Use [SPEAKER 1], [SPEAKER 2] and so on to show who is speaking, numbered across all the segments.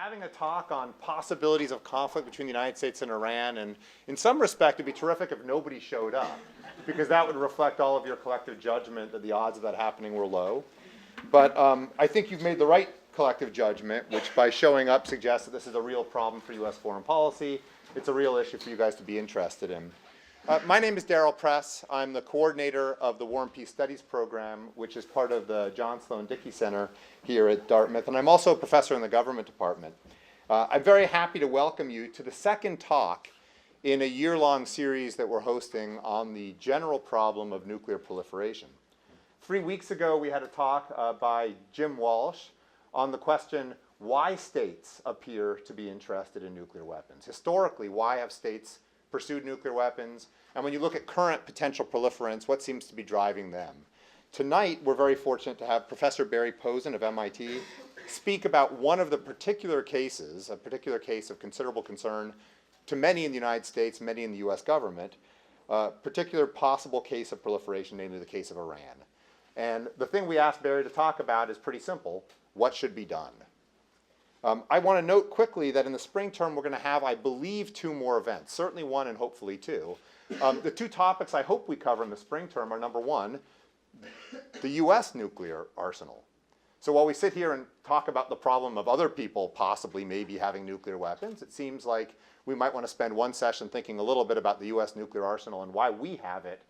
[SPEAKER 1] having a talk on possibilities of conflict between the United States and Iran, and in some respect, it'd be terrific if nobody showed up, because that would reflect all of your collective judgment that the odds of that happening were low. But I think you've made the right collective judgment, which by showing up suggests that this is a real problem for U.S. foreign policy. It's a real issue for you guys to be interested in. My name is Darrell Press. I'm the coordinator of the War and Peace Studies program, which is part of the John Sloan Dickey Center here at Dartmouth, and I'm also a professor in the government department. I'm very happy to welcome you to the second talk in a year-long series that we're hosting on the general problem of nuclear proliferation. 3 weeks ago, we had a talk by Jim Walsh on the question, why states appear to be interested in nuclear weapons. Historically, why have states pursued nuclear weapons? And when you look at current potential proliferants, what seems to be driving them? Tonight, we're very fortunate to have Professor Barry Posen of MIT speak about one of the particular cases, a particular case of considerable concern to many in the United States, many in the US government, a particular possible case of proliferation, namely the case of Iran. And the thing we asked Barry to talk about is pretty simple: what should be done? I want to note quickly that in the spring term we're going to have, I believe, 2 more events, certainly 1 and hopefully 2. The 2 topics I hope we cover in the spring term are, number 1, the US nuclear arsenal. So while we sit here and talk about the problem of other people possibly maybe having nuclear weapons, it seems like we might want to spend 1 session thinking a little bit about the US nuclear arsenal and why we have it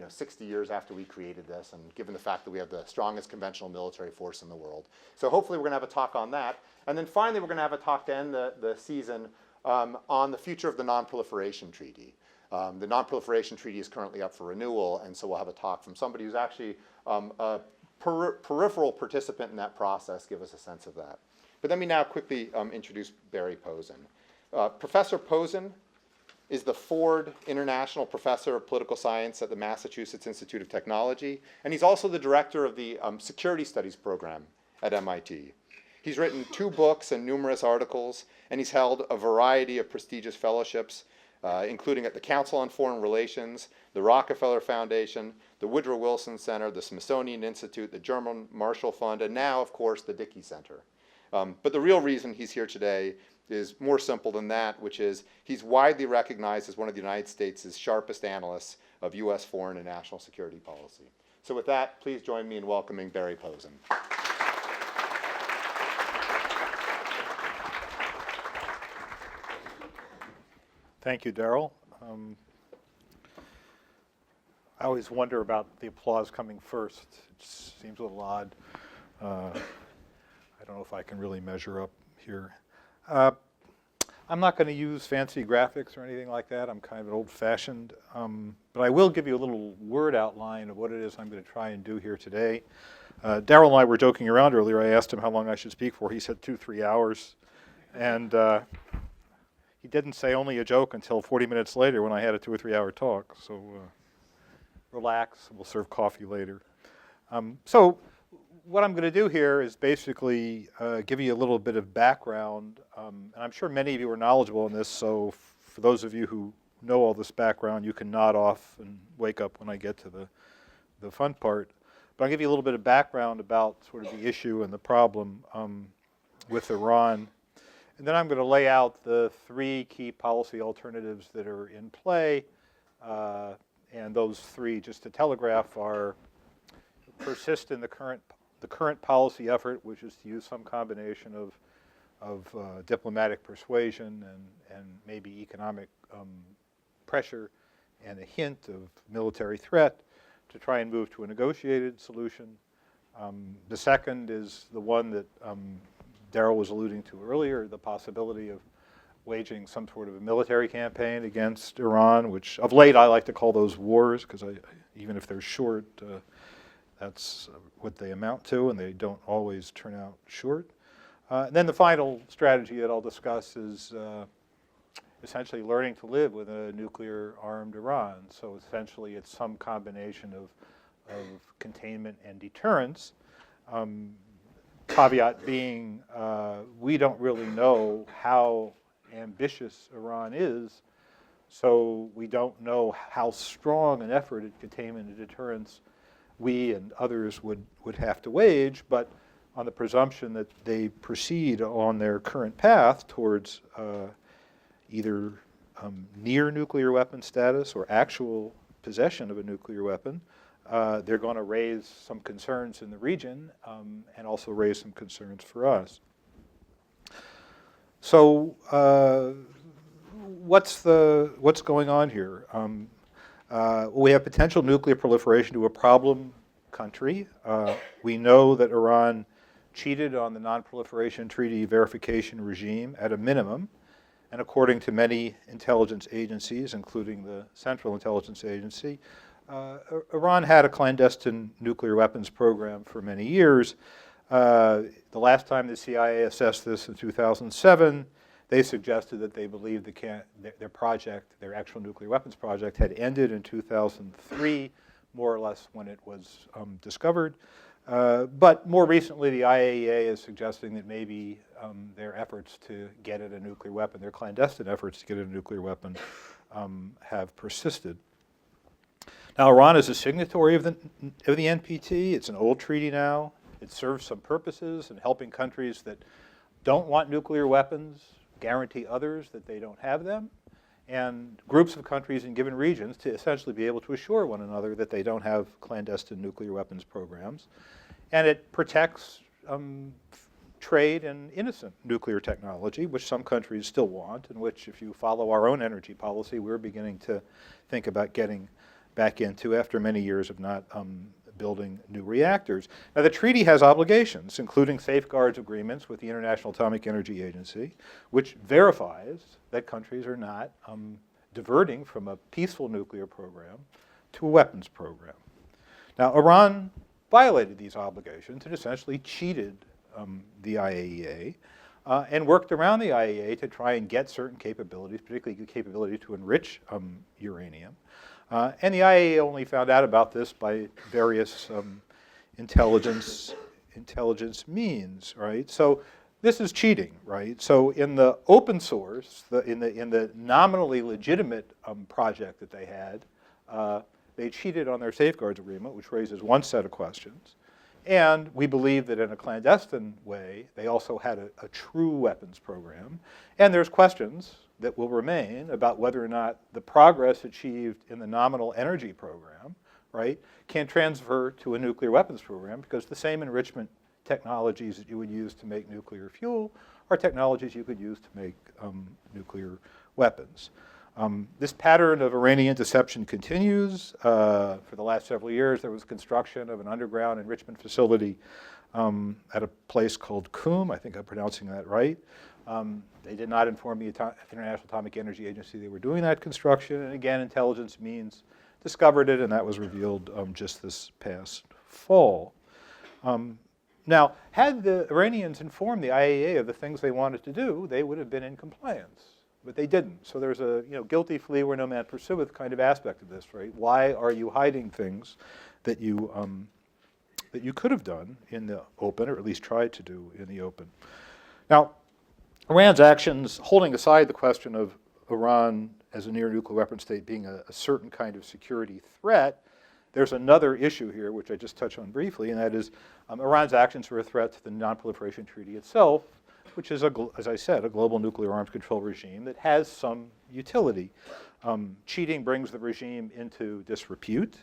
[SPEAKER 1] 60 years after we created this, and given the fact that we have the strongest conventional military force in the world. So hopefully we're going to have a talk on that. And then finally we're going to have a talk to end the season on the future of the Non-Proliferation Treaty. The Non-Proliferation Treaty is currently up for renewal, and so we'll have a talk from somebody who's actually a peripheral participant in that process, give us a sense of that. But let me now quickly introduce Barry Posen. Professor Posen is the Ford International Professor of Political Science at the Massachusetts Institute of Technology, and he's also the director of the Security Studies program at MIT. He's written 2 books and numerous articles, and he's held a variety of prestigious fellowships, including at the Council on Foreign Relations, the Rockefeller Foundation, the Woodrow Wilson Center, the Smithsonian Institute, the German Marshall Fund, and now, of course, the Dickey Center. But the real reason he's here today is more simple than that, which is he's widely recognized as one of the United States' sharpest analysts of US foreign and national security policy. So with that, please join me in welcoming Barry Posen.
[SPEAKER 2] Thank you, Darrell. I always wonder about the applause coming first. It seems a little odd. I don't know if I can really measure up here. I'm not going to use fancy graphics or anything like that. I'm kind of an old-fashioned. But I will give you a little word outline of what it is I'm going to try and do here today. Darrell and I were joking around earlier. I asked him how long I should speak for. He said 2-3 hours. And he didn't say only a joke until 40 minutes later when I had a 2 or 3 hour talk. So relax. We'll serve coffee later. So what I'm going to do here is basically give you a little bit of background. And I'm sure many of you are knowledgeable in this, so for those of you who know all this background, you can nod off and wake up when I get to the fun part. But I'll give you a little bit of background about sort of the issue and the problem with Iran. And then I'm going to lay out the 3 key policy alternatives that are in play. And those 3, just to telegraph, are persist in the current policy effort, which is to use some combination of diplomatic persuasion and maybe economic pressure and a hint of military threat to try and move to a negotiated solution. The second is the one that Darrell was alluding to earlier, the possibility of waging some sort of a military campaign against Iran, which of late I like to call those wars, because even if they're short, that's what they amount to, and they don't always turn out short. And then the final strategy that I'll discuss is essentially learning to live with a nuclear-armed Iran. So essentially it's some combination of containment and deterrence. Caveat being, we don't really know how ambitious Iran is, so we don't know how strong an effort at containment and deterrence we and others would have to wage, but on the presumption that they proceed on their current path towards either near nuclear weapon status or actual possession of a nuclear weapon, they're going to raise some concerns in the region and also raise some concerns for us. So what's going on here? We have potential nuclear proliferation to a problem country. We know that Iran cheated on the Non-Proliferation Treaty verification regime at a minimum, and according to many intelligence agencies, including the Central Intelligence Agency, Iran had a clandestine nuclear weapons program for many years. The last time the CIA assessed this in 2007, they suggested that they believed their project, their actual nuclear weapons project, had ended in 2003, more or less when it was discovered. But more recently, the IAEA is suggesting that maybe their efforts to get at a nuclear weapon, their clandestine efforts to get at a nuclear weapon, have persisted. Now, Iran is a signatory of the NPT. It's an old treaty now. It serves some purposes in helping countries that don't want nuclear weapons guarantee others that they don't have them, and groups of countries in given regions to essentially be able to assure one another that they don't have clandestine nuclear weapons programs. And it protects trade in innocent nuclear technology, which some countries still want, and which, if you follow our own energy policy, we're beginning to think about getting back into after many years of not building new reactors. Now, the treaty has obligations, including safeguards agreements with the International Atomic Energy Agency, which verifies that countries are not diverting from a peaceful nuclear program to a weapons program. Now, Iran violated these obligations and essentially cheated the IAEA and worked around the IAEA to try and get certain capabilities, particularly the capability to enrich uranium. And the IAEA only found out about this by various intelligence means, right? So this is cheating, right? So in the open source, in the nominally legitimate project that they had, they cheated on their safeguards agreement, which raises one set of questions. And we believe that in a clandestine way, they also had a true weapons program. And there's questions that will remain about whether or not the progress achieved in the nominal energy program, right, can transfer to a nuclear weapons program, because the same enrichment technologies that you would use to make nuclear fuel are technologies you could use to make nuclear weapons. This pattern of Iranian deception continues. For the last several years, there was construction of an underground enrichment facility at a place called Qum. I think I'm pronouncing that right. They did not inform the International Atomic Energy Agency they were doing that construction. And again, intelligence means discovered it, and that was revealed just this past fall. Now, had the Iranians informed the IAEA of the things they wanted to do, they would have been in compliance. But they didn't. So there's a guilty flee where no man pursueth kind of aspect of this, right? Why are you hiding things that you could have done in the open, or at least tried to do in the open? Now, Iran's actions, holding aside the question of Iran as a near nuclear weapon state being a certain kind of security threat, there's another issue here, which I just touched on briefly, and that is Iran's actions are a threat to the Non-Proliferation Treaty itself, which is, as I said, a global nuclear arms control regime that has some utility. Cheating brings the regime into disrepute,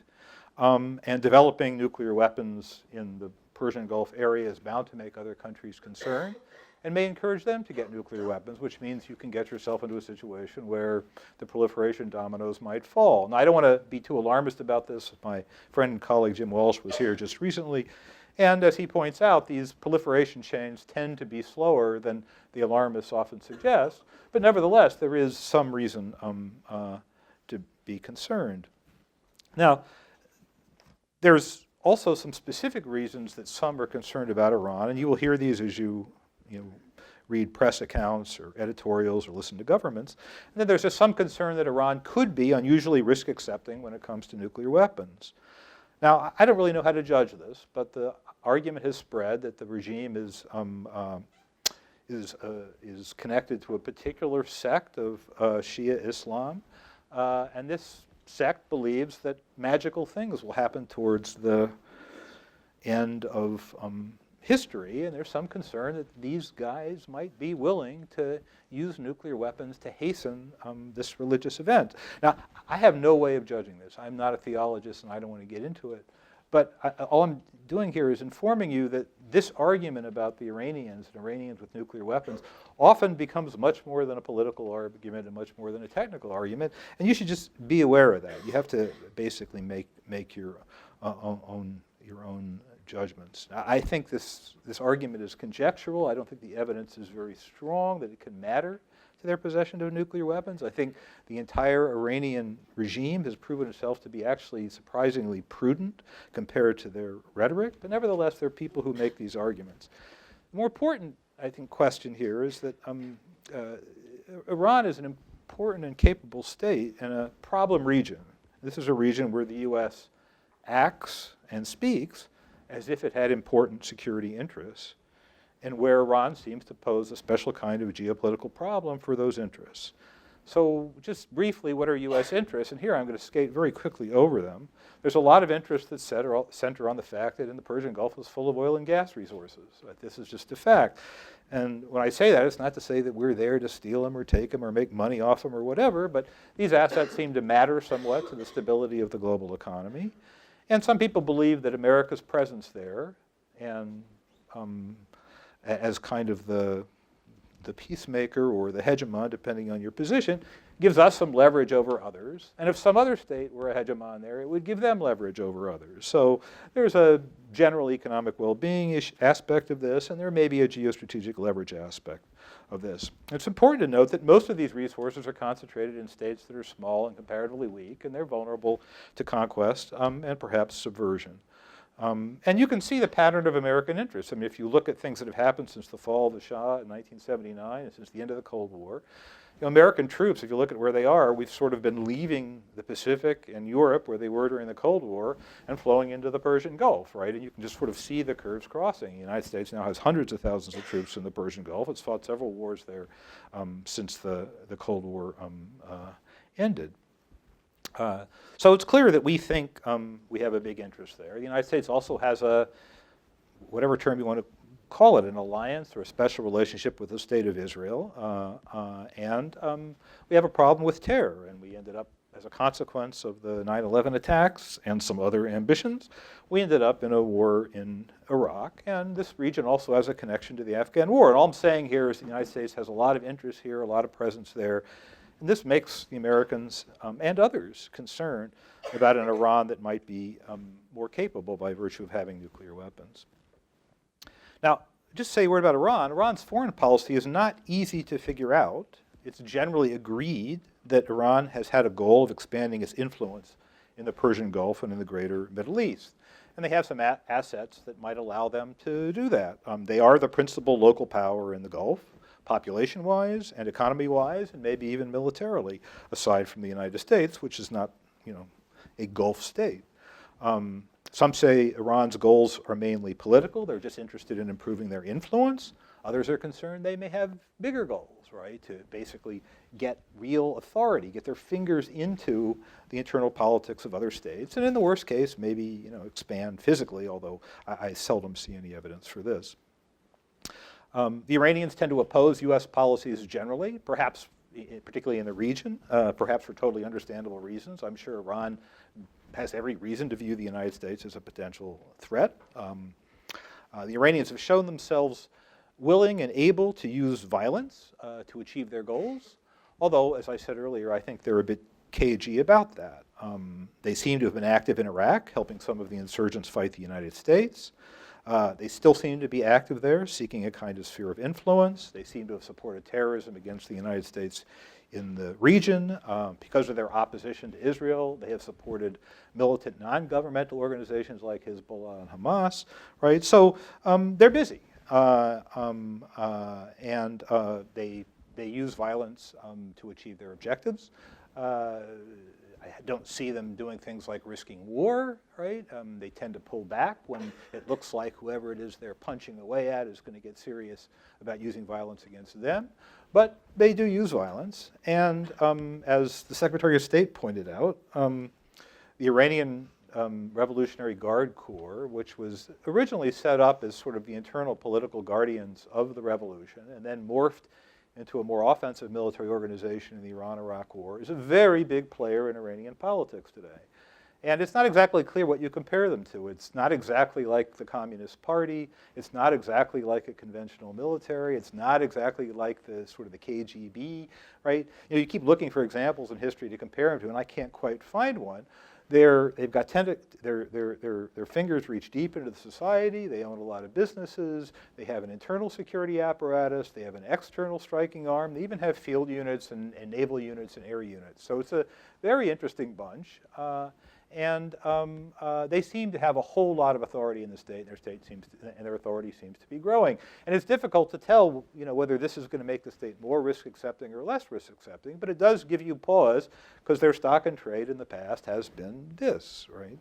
[SPEAKER 2] and developing nuclear weapons in the Persian Gulf area is bound to make other countries concerned and may encourage them to get nuclear weapons, which means you can get yourself into a situation where the proliferation dominoes might fall. Now, I don't want to be too alarmist about this. My friend and colleague Jim Walsh was here just recently, and as he points out, these proliferation chains tend to be slower than the alarmists often suggest, but nevertheless, there is some reason to be concerned. Now, there's also some specific reasons that some are concerned about Iran, and you will hear these as you read press accounts or editorials or listen to governments. And then there's just some concern that Iran could be unusually risk-accepting when it comes to nuclear weapons. Now, I don't really know how to judge this, but the argument has spread that the regime is connected to a particular sect of Shia Islam, and this sect believes that magical things will happen towards the end of history, and there's some concern that these guys might be willing to use nuclear weapons to hasten this religious event. Now, I have no way of judging this. I'm not a theologist, and I don't want to get into it. But all I'm doing here is informing you that this argument about the Iranians and Iranians with nuclear weapons often becomes much more than a political argument and much more than a technical argument, and you should just be aware of that. You have to basically make your own judgments. I think this argument is conjectural. I don't think the evidence is very strong that it can matter to their possession of nuclear weapons. I think the entire Iranian regime has proven itself to be actually surprisingly prudent compared to their rhetoric, but nevertheless, there are people who make these arguments. The more important, I think, question here is that Iran is an important and capable state in a problem region. This is a region where the U.S. acts and speaks as if it had important security interests, and where Iran seems to pose a special kind of geopolitical problem for those interests. So just briefly, what are U.S. interests? And here I'm going to skate very quickly over them. There's a lot of interests that center on the fact that in the Persian Gulf is full of oil and gas resources. This is just a fact. And when I say that, it's not to say that we're there to steal them or take them or make money off them or whatever, but these assets seem to matter somewhat to the stability of the global economy. And some people believe that America's presence there, and as kind of the peacemaker or the hegemon, depending on your position, gives us some leverage over others. And if some other state were a hegemon there, it would give them leverage over others. So there's a general economic well-being aspect of this, and there may be a geostrategic leverage aspect of this. It's important to note that most of these resources are concentrated in states that are small and comparatively weak, and they're vulnerable to conquest and perhaps subversion. And you can see the pattern of American interests. I mean, if you look at things that have happened since the fall of the Shah in 1979 and since the end of the Cold War, American troops, if you look at where they are, we've sort of been leaving the Pacific and Europe, where they were during the Cold War, and flowing into the Persian Gulf, right? And you can just sort of see the curves crossing. The United States now has hundreds of thousands of troops in the Persian Gulf. It's fought several wars there since the Cold War ended. So it's clear that we think we have a big interest there. The United States also has a, whatever term you want to call it, an alliance or a special relationship with the State of Israel. And we have a problem with terror. And we ended up, as a consequence of the 9/11 attacks and some other ambitions, we ended up in a war in Iraq. And this region also has a connection to the Afghan war. And all I'm saying here is the United States has a lot of interest here, a lot of presence there. And this makes the Americans and others concerned about an Iran that might be more capable by virtue of having nuclear weapons. Now, just to say a word about Iran. Iran's foreign policy is not easy to figure out. It's generally agreed that Iran has had a goal of expanding its influence in the Persian Gulf and in the greater Middle East. And they have some assets that might allow them to do that. They are the principal local power in the Gulf, population-wise and economy-wise, and maybe even militarily, aside from the United States, which is not, a Gulf state. Some say Iran's goals are mainly political. They're just interested in improving their influence. Others are concerned they may have bigger goals, right, to basically get real authority, get their fingers into the internal politics of other states, and in the worst case, maybe expand physically, although I seldom see any evidence for this. The Iranians tend to oppose U.S. policies generally, perhaps particularly in the region, perhaps for totally understandable reasons. I'm sure Iran has every reason to view the United States as a potential threat. The Iranians have shown themselves willing and able to use violence to achieve their goals, although, as I said earlier, I think they're a bit cagey about that. They seem to have been active in Iraq, helping some of the insurgents fight the United States. They still seem to be active there, seeking a kind of sphere of influence. They seem to have supported terrorism against the United States in the region. Because of their opposition to Israel, they have supported militant non-governmental organizations like Hezbollah and Hamas, right? So they're busy. And they use violence to achieve their objectives. I don't see them doing things like risking war, right? They tend to pull back when it looks like whoever it is they're punching away at is going to get serious about using violence against them. But they do use violence. And as the Secretary of State pointed out, the Iranian Revolutionary Guard Corps, which was originally set up as sort of the internal political guardians of the revolution and then morphed into a more offensive military organization in the Iran-Iraq War, is a very big player in Iranian politics today. And it's not exactly clear what you compare them to. It's not exactly like the Communist Party. It's not exactly like a conventional military. It's not exactly like the sort of the KGB, right? You know, you keep looking for examples in history to compare them to, and I can't quite find one. They've got their fingers reach deep into the society. They own a lot of businesses. They have an internal security apparatus. They have an external striking arm. They even have field units and naval units and air units. So it's a very interesting bunch. And they seem to have a whole lot of authority in the state, and their authority seems to be growing. And it's difficult to tell, you know, whether this is going to make the state more risk-accepting or less risk-accepting, but it does give you pause, because their stock and trade in the past has been this, right?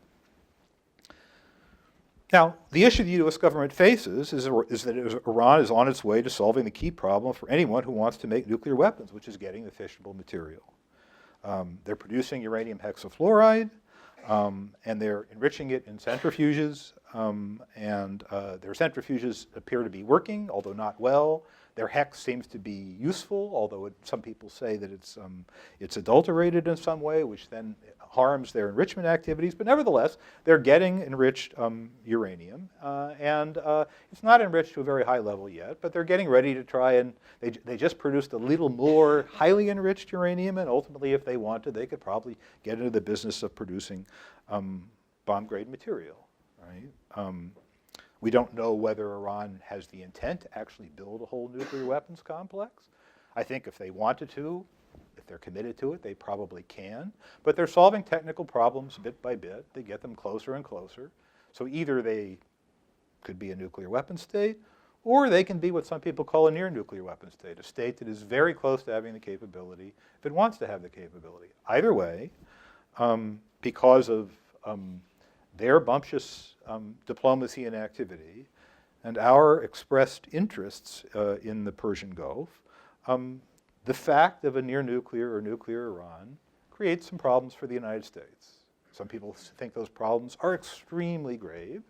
[SPEAKER 2] Now, the issue the U.S. government faces is that Iran is on its way to solving the key problem for anyone who wants to make nuclear weapons, which is getting the fissionable material. They're producing uranium hexafluoride. And they're enriching it in centrifuges, and their centrifuges appear to be working, although not well. Their hex seems to be useful, although some people say that it's adulterated in some way, which then harms their enrichment activities. But nevertheless, they're getting enriched uranium, and it's not enriched to a very high level yet, but they're getting ready to try and, they just produced a little more highly enriched uranium, and ultimately, if they wanted, they could probably get into the business of producing bomb-grade material, right? We don't know whether Iran has the intent to actually build a whole nuclear weapons complex. I think if they wanted to, if they're committed to it, they probably can. But they're solving technical problems bit by bit. They get them closer and closer. So either they could be a nuclear weapon state, or they can be what some people call a near-nuclear weapon state, a state that is very close to having the capability if it wants to have the capability. Either way, because of their bumptious diplomacy and activity and our expressed interests in the Persian Gulf, the fact of a near-nuclear or nuclear Iran creates some problems for the United States. Some people think those problems are extremely grave,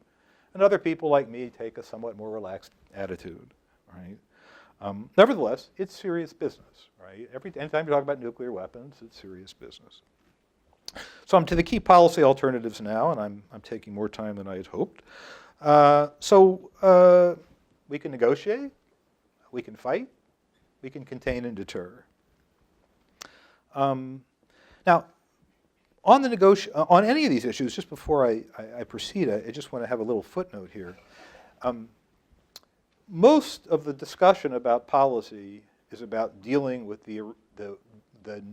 [SPEAKER 2] and other people like me take a somewhat more relaxed attitude, right? Nevertheless, it's serious business, right? Anytime you talk about nuclear weapons, it's serious business. So I'm to the key policy alternatives now, and I'm taking more time than I had hoped. We can negotiate, we can fight, we can contain and deter. Now, on any of these issues, just before I proceed, I just want to have a little footnote here. Most of the discussion about policy is about dealing with the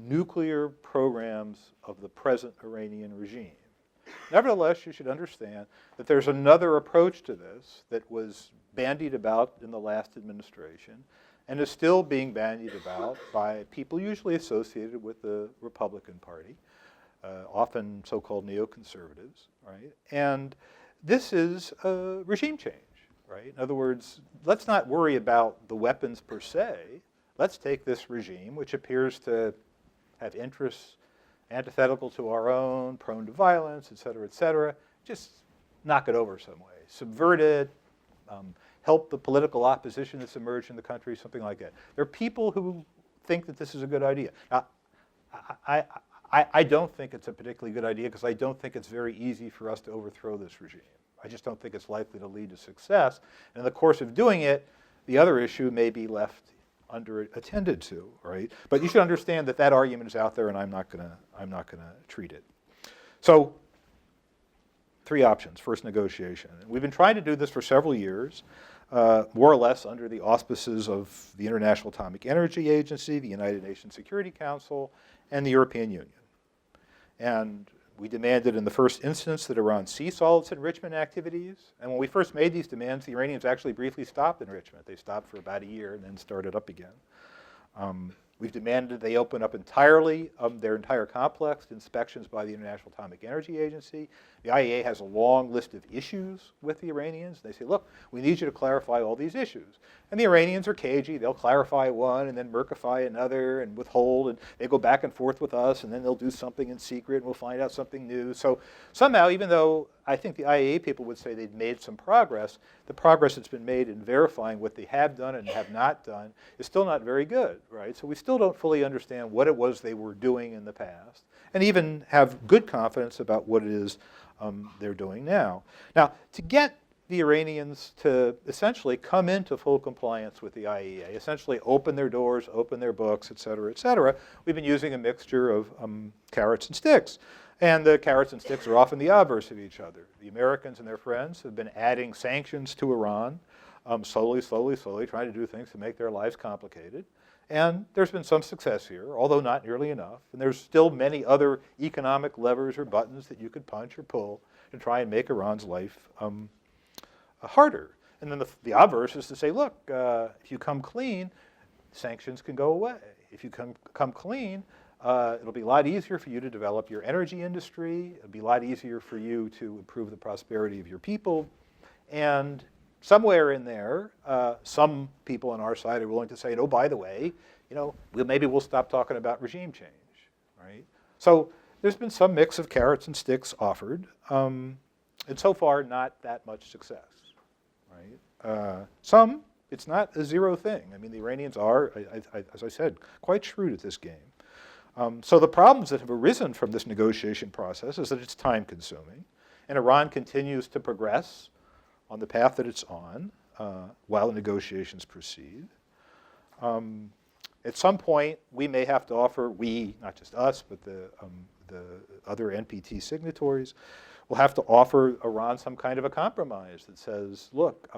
[SPEAKER 2] nuclear programs of the present Iranian regime. Nevertheless, you should understand that there's another approach to this that was bandied about in the last administration and is still being bandied about by people usually associated with the Republican Party, often so-called neoconservatives, right? And this is a regime change, right? In other words, let's not worry about the weapons per se. Let's take this regime, which appears to have interests antithetical to our own, prone to violence, et cetera, just knock it over some way, subvert it, help the political opposition that's emerged in the country, something like that. There are people who think that this is a good idea. Now, I don't think it's a particularly good idea because I don't think it's very easy for us to overthrow this regime. I just don't think it's likely to lead to success. And in the course of doing it, the other issue may be left attended to, right? But you should understand that that argument is out there, and I'm not gonna treat it. So, three options. First, negotiation. We've been trying to do this for several years, more or less under the auspices of the International Atomic Energy Agency, the United Nations Security Council, and the European Union. And we demanded in the first instance that Iran cease all its enrichment activities. And when we first made these demands, the Iranians actually briefly stopped enrichment. They stopped for about a year and then started up again. We've demanded they open up entirely their entire complex to inspections by the International Atomic Energy Agency. The IAEA has a long list of issues with the Iranians. They say, look, we need you to clarify all these issues. And the Iranians are cagey. They'll clarify one and then Mercify another and withhold. And they go back and forth with us. And then they'll do something in secret and we'll find out something new. So somehow, even though I think the IAEA people would say they'd made some progress, the progress that's been made in verifying what they have done and have not done is still not very good, right? So we still don't fully understand what it was they were doing in the past and even have good confidence about what it is they're doing now. Now, to get the Iranians to essentially come into full compliance with the IAEA, essentially open their doors, open their books, et cetera, we've been using a mixture of carrots and sticks. And the carrots and sticks are often the obverse of each other. The Americans and their friends have been adding sanctions to Iran, slowly, trying to do things to make their lives complicated. And there's been some success here, although not nearly enough. And there's still many other economic levers or buttons that you could punch or pull to try and make Iran's life harder. And then the obverse is to say, look, if you come clean, sanctions can go away. If you come clean, it'll be a lot easier for you to develop your energy industry. It'll be a lot easier for you to improve the prosperity of your people. And somewhere in there, some people on our side are willing to say, oh, by the way, maybe we'll stop talking about regime change, right? So there's been some mix of carrots and sticks offered, and so far not that much success, right? It's not a zero thing. I mean, the Iranians are, as I said, quite shrewd at this game. So the problems that have arisen from this negotiation process is that it's time-consuming, and Iran continues to progress on the path that it's on while the negotiations proceed. At some point, we may have to offer, not just us, but the other NPT signatories, will have to offer Iran some kind of a compromise that says, look,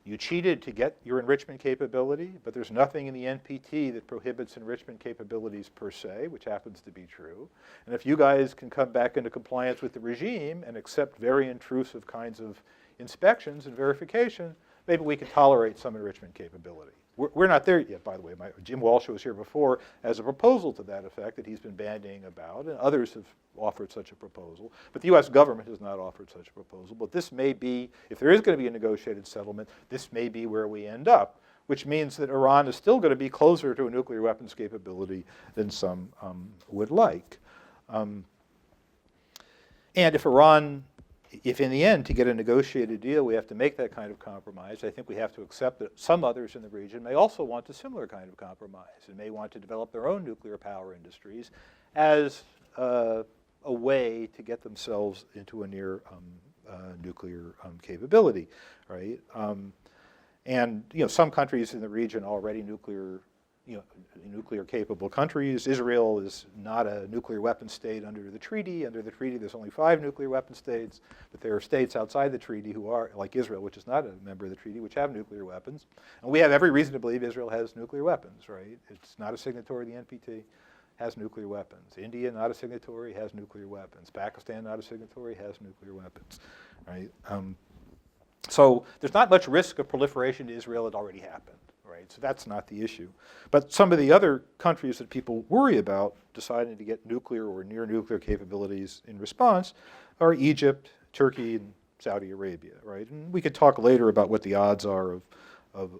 [SPEAKER 2] you cheated to get your enrichment capability, but there's nothing in the NPT that prohibits enrichment capabilities per se, which happens to be true. And if you guys can come back into compliance with the regime and accept very intrusive kinds of inspections and verification, maybe we can tolerate some enrichment capability. We're not there yet, by the way. Jim Walsh was here before as a proposal to that effect that he's been bandying about, and others have offered such a proposal. But the US government has not offered such a proposal. But this may be, if there is going to be a negotiated settlement, this may be where we end up, which means that Iran is still going to be closer to a nuclear weapons capability than some would like. And if in the end, to get a negotiated deal, we have to make that kind of compromise, I think we have to accept that some others in the region may also want a similar kind of compromise and may want to develop their own nuclear power industries as a way to get themselves into a near nuclear capability, right? And some countries in the region are already nuclear capable countries. Israel is not a nuclear weapon state under the treaty. Under the treaty, there's only 5 nuclear weapon states, but there are states outside the treaty who are, like Israel, which is not a member of the treaty, which have nuclear weapons. And we have every reason to believe Israel has nuclear weapons, right? It's not a signatory to the NPT, has nuclear weapons. India, not a signatory, has nuclear weapons. Pakistan, not a signatory, has nuclear weapons, right? So there's not much risk of proliferation to Israel. It already happened. Right? So that's not the issue. But some of the other countries that people worry about deciding to get nuclear or near nuclear capabilities in response are Egypt, Turkey, and Saudi Arabia, right? And we could talk later about what the odds are of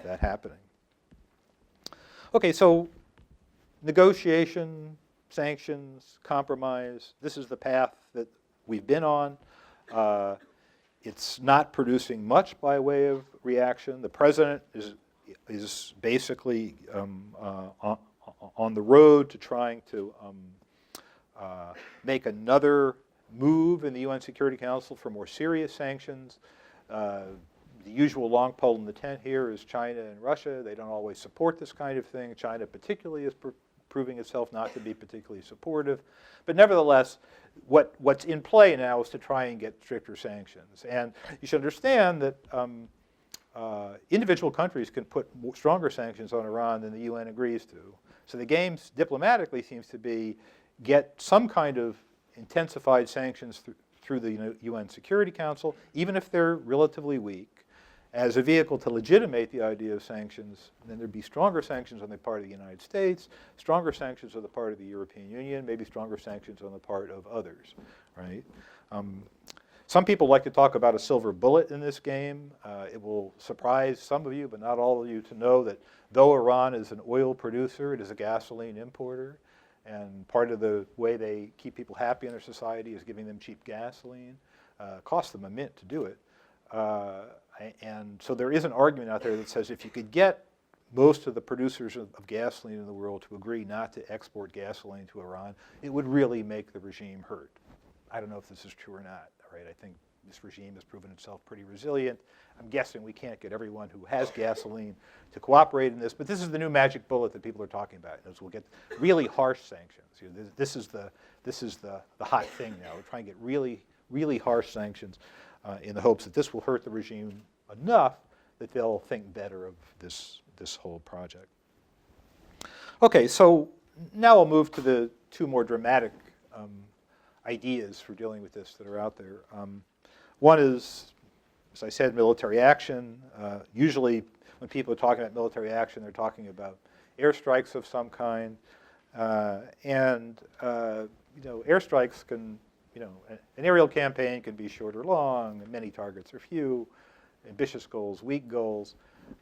[SPEAKER 2] that happening. Okay, so negotiation, sanctions, compromise, this is the path that we've been on. It's not producing much by way of reaction. The president is basically on the road to trying to make another move in the UN Security Council for more serious sanctions. The usual long pole in the tent here is China and Russia. They don't always support this kind of thing. China particularly is proving itself not to be particularly supportive. But nevertheless, what's in play now is to try and get stricter sanctions. And you should understand that individual countries can put stronger sanctions on Iran than the UN agrees to. So the game diplomatically seems to be get some kind of intensified sanctions through the UN Security Council, even if they're relatively weak, as a vehicle to legitimate the idea of sanctions, then there'd be stronger sanctions on the part of the United States, stronger sanctions on the part of the European Union, maybe stronger sanctions on the part of others, right? Some people like to talk about a silver bullet in this game. It will surprise some of you, but not all of you, to know that though Iran is an oil producer, it is a gasoline importer. And part of the way they keep people happy in their society is giving them cheap gasoline. It costs them a mint to do it. And so there is an argument out there that says if you could get most of the producers of gasoline in the world to agree not to export gasoline to Iran, it would really make the regime hurt. I don't know if this is true or not, right? I think this regime has proven itself pretty resilient. I'm guessing we can't get everyone who has gasoline to cooperate in this, but this is the new magic bullet that people are talking about. We'll get really harsh sanctions. You know, this is the hot thing now. We're trying to get really, really harsh sanctions in the hopes that this will hurt the regime enough that they'll think better of this whole project. Okay, so now I'll move to the two more dramatic ideas for dealing with this that are out there. One is, as I said, military action. Usually when people are talking about military action, they're talking about airstrikes of some kind. Airstrikes can, an aerial campaign can be short or long, many targets or few, ambitious goals, weak goals.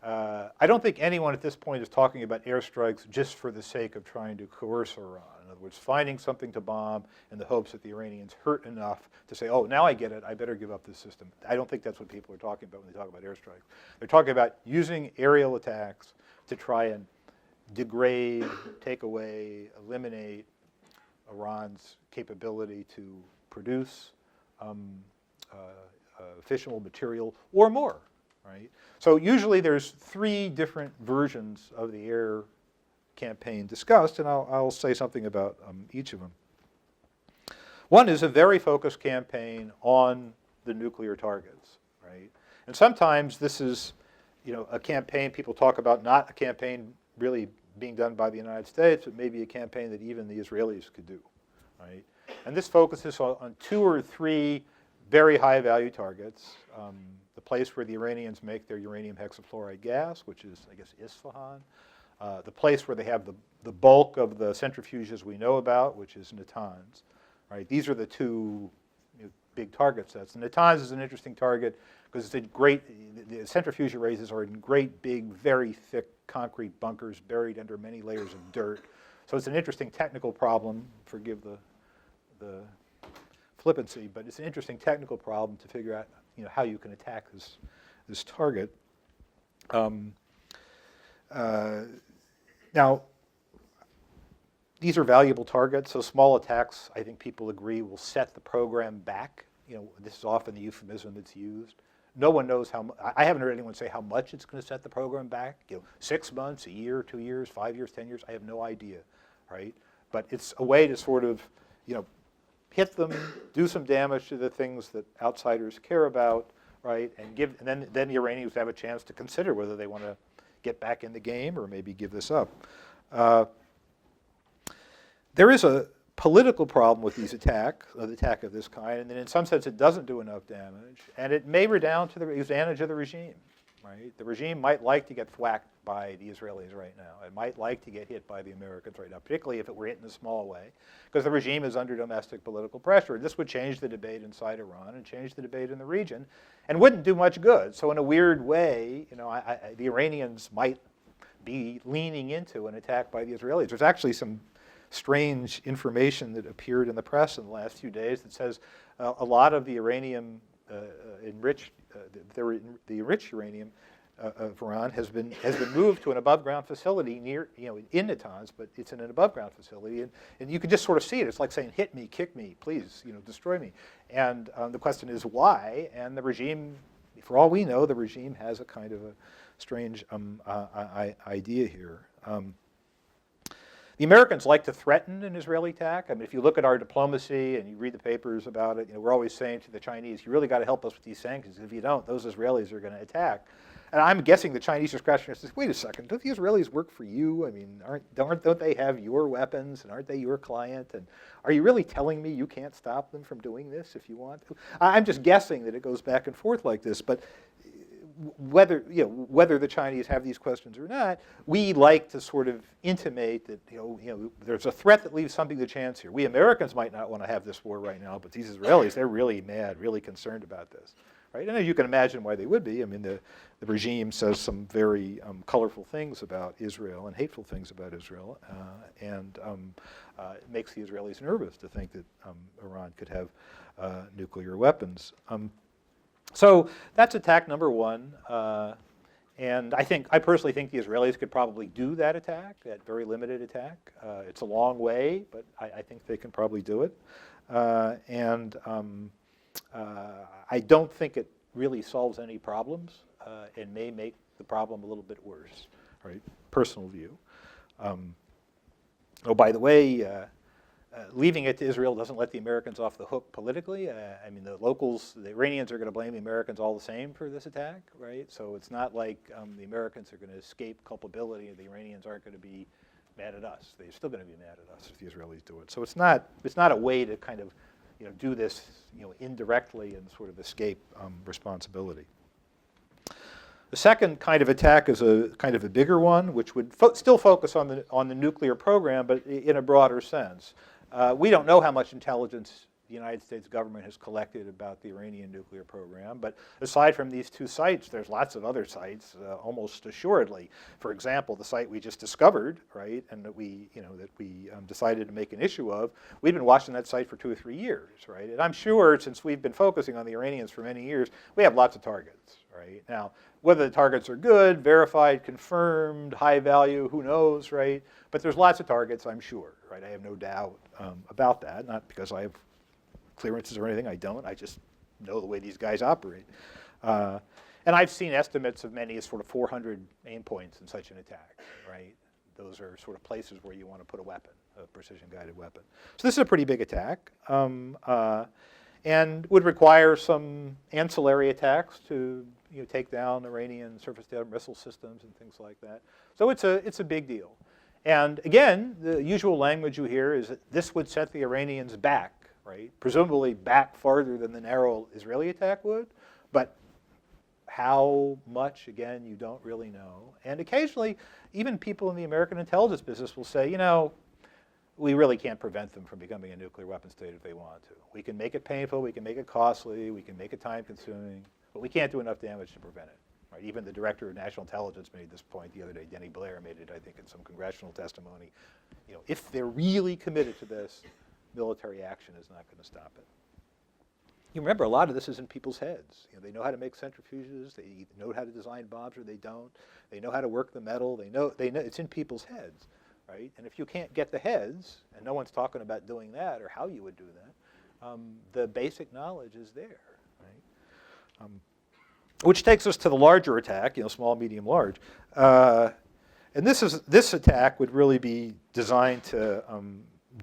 [SPEAKER 2] I don't think anyone at this point is talking about airstrikes just for the sake of trying to coerce Iran. In other words, finding something to bomb in the hopes that the Iranians hurt enough to say, oh, now I get it, I better give up this system. I don't think that's what people are talking about when they talk about airstrikes. They're talking about using aerial attacks to try and degrade, take away, eliminate Iran's capability to produce fissionable material or more, right? So usually there's three different versions of the air campaign discussed, and I'll say something about each of them. One is a very focused campaign on the nuclear targets, right? And sometimes this is, a campaign people talk about, not a campaign really being done by the United States, but maybe a campaign that even the Israelis could do, right? And this focuses on two or three very high-value targets. The place where the Iranians make their uranium hexafluoride gas, which is, I guess, Isfahan. The place where they have the bulk of the centrifuges we know about, which is Natanz. Right? These are the two big target sets. And Natanz is an interesting target because it's the centrifuge arrays are in great, big, very thick concrete bunkers buried under many layers of dirt. So it's an interesting technical problem. Forgive the flippancy, but it's an interesting technical problem to figure out how you can attack this target. Now, these are valuable targets, so small attacks, I think people agree, will set the program back. This is often the euphemism that's used. No one knows how much. I haven't heard anyone say how much it's going to set the program back. 6 months, a year, 2 years, 5 years, 10 years. I have no idea, right? But it's a way to sort of, hit them, do some damage to the things that outsiders care about, right? And then the Iranians have a chance to consider whether they want to get back in the game or maybe give this up. There is a political problem with these attack of this kind, and in some sense it doesn't do enough damage, and it may redound to the advantage of the regime, right? The regime might like to get thwacked by the Israelis right now. It might like to get hit by the Americans right now, particularly if it were hit in a small way, because the regime is under domestic political pressure. This would change the debate inside Iran and change the debate in the region, and wouldn't do much good. So in a weird way, the Iranians might be leaning into an attack by the Israelis. There's actually some strange information that appeared in the press in the last few days that says a lot of the uranium enriched uranium of Iran has been moved to an above-ground facility near, in Natanz, but it's in an above-ground facility, and you can just sort of see it. It's like saying, "Hit me, kick me, please, destroy me." And the question is why? And the regime, for all we know, the regime has a kind of a strange idea here. The Americans like to threaten an Israeli attack. I mean, if you look at our diplomacy and you read the papers about it, we're always saying to the Chinese, "You really got to help us with these sanctions. If you don't, those Israelis are going to attack." And I'm guessing the Chinese are scratching their heads. Wait a second, don't the Israelis work for you? I mean, don't they have your weapons, and aren't they your client? And are you really telling me you can't stop them from doing this if you want to? I'm just guessing that it goes back and forth like this. But whether the Chinese have these questions or not, we like to sort of intimate that there's a threat that leaves something to chance here. We Americans might not want to have this war right now, but these Israelis, they're really mad, really concerned about this, right? And as you can imagine why they would be. I mean, the regime says some very colorful things about Israel and hateful things about Israel, and it makes the Israelis nervous to think that Iran could have nuclear weapons. So that's attack number one, and I personally think the Israelis could probably do that attack, that very limited attack. It's a long way, but I think they can probably do it. And I don't think it really solves any problems. It may make the problem a little bit worse, right? Personal view. Oh, by the way, leaving it to Israel doesn't let the Americans off the hook politically. I mean, the locals, the Iranians are going to blame the Americans all the same for this attack, right? So it's not like the Americans are going to escape culpability and the Iranians aren't going to be mad at us. They're still going to be mad at us if the Israelis do it. So it's not a way to kind of do this indirectly and sort of escape responsibility. The second kind of attack is a kind of a bigger one, which would still focus on the nuclear program, but in a broader sense. We don't know how much intelligence the United States government has collected about the Iranian nuclear program, but aside from these two sites, there's lots of other sites, almost assuredly. For example, the site we just discovered, right, and that we decided to make an issue of, we've been watching that site for 2 or 3 years, right? And I'm sure since we've been focusing on the Iranians for many years, we have lots of targets, right? Now, whether the targets are good, verified, confirmed, high value, who knows, right? But there's lots of targets, I'm sure, right? I have no doubt about that, not because I have clearances or anything, I don't. I just know the way these guys operate. And I've seen estimates of many as sort of 400 aim points in such an attack, right? Those are sort of places where you want to put a weapon, a precision-guided weapon. So this is a pretty big attack, and would require some ancillary attacks to take down Iranian surface-to-air missile systems and things like that. So it's a big deal. And again, the usual language you hear is that this would set the Iranians back, right? Presumably back farther than the narrow Israeli attack would, but how much, again, you don't really know. And occasionally, even people in the American intelligence business will say, we really can't prevent them from becoming a nuclear weapon state if they want to. We can make it painful, we can make it costly, we can make it time-consuming, but we can't do enough damage to prevent it. Right? Even the director of national intelligence made this point the other day. Denny Blair made it, I think, in some congressional testimony. If they're really committed to this, military action is not going to stop it. You remember, a lot of this is in people's heads. They know how to make centrifuges. They know how to design bombs, or they don't. They know how to work the metal. They know it's in people's heads, right? And if you can't get the heads, and no one's talking about doing that or how you would do that, the basic knowledge is there, right? Which takes us to the larger attack, small, medium, large. And this attack would really be designed to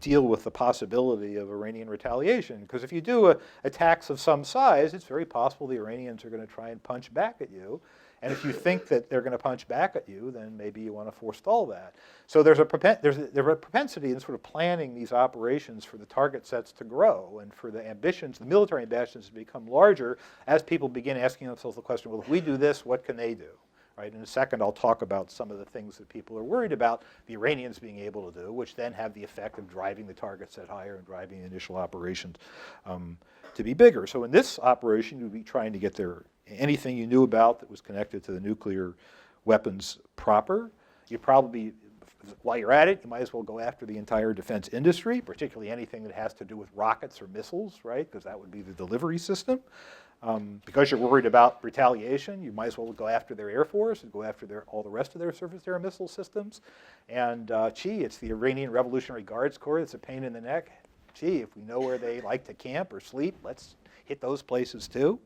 [SPEAKER 2] deal with the possibility of Iranian retaliation. Because if you do attacks of some size, it's very possible the Iranians are going to try and punch back at you. And if you think that they're going to punch back at you, then maybe you want to forestall that. So there's a propensity in sort of planning these operations for the target sets to grow and for the ambitions, the military ambitions, to become larger as people begin asking themselves the question, well, if we do this, what can they do? Right? In a second, I'll talk about some of the things that people are worried about the Iranians being able to do, which then have the effect of driving the target set higher and driving the initial operations to be bigger. So in this operation, you'd be trying to get there anything you knew about that was connected to the nuclear weapons proper. You'd probably, while you're at it, you might as well go after the entire defense industry, particularly anything that has to do with rockets or missiles, right? Because that would be the delivery system. Because you're worried about retaliation, you might as well go after their Air Force and go after all the rest of their surface-to-air missile systems. And it's the Iranian Revolutionary Guards Corps that's a pain in the neck. If we know where they like to camp or sleep, let's hit those places too.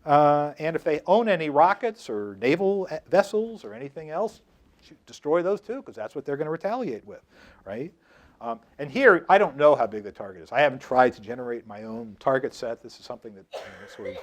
[SPEAKER 2] And if they own any rockets or naval vessels or anything else, destroy those too, because that's what they're going to retaliate with, right? And here, I don't know how big the target is. I haven't tried to generate my own target set. This is something that sort of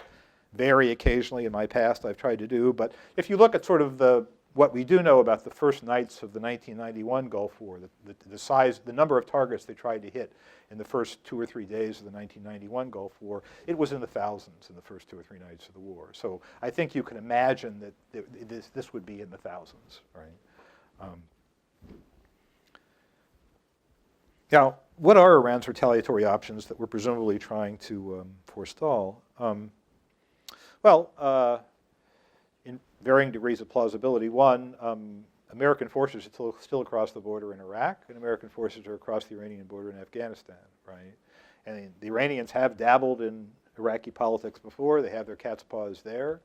[SPEAKER 2] very occasionally in my past I've tried to do. But if you look at sort of the what we do know about the first nights of the 1991 Gulf War, the number of targets they tried to hit in the first 2 or 3 days of the 1991 Gulf War, it was in the thousands in the first 2 or 3 nights of the war. So I think you can imagine that this would be in the thousands, right? Now, what are Iran's retaliatory options that we're presumably trying to forestall? In varying degrees of plausibility. One, American forces are still across the border in Iraq, and American forces are across the Iranian border in Afghanistan, right? And the Iranians have dabbled in Iraqi politics before. They have their cat's paws there.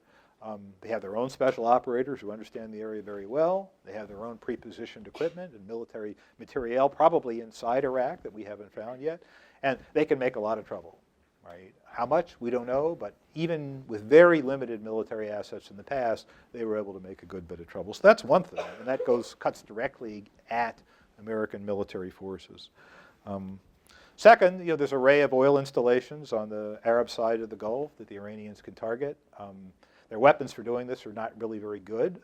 [SPEAKER 2] They have their own special operators who understand the area very well. They have their own pre-positioned equipment and military materiel, probably inside Iraq that we haven't found yet. And they can make a lot of trouble, right? How much, we don't know, but even with very limited military assets in the past, they were able to make a good bit of trouble. So that's one thing, and that cuts directly at American military forces. Second, there's an array of oil installations on the Arab side of the Gulf that the Iranians can target. Their weapons for doing this are not really very good.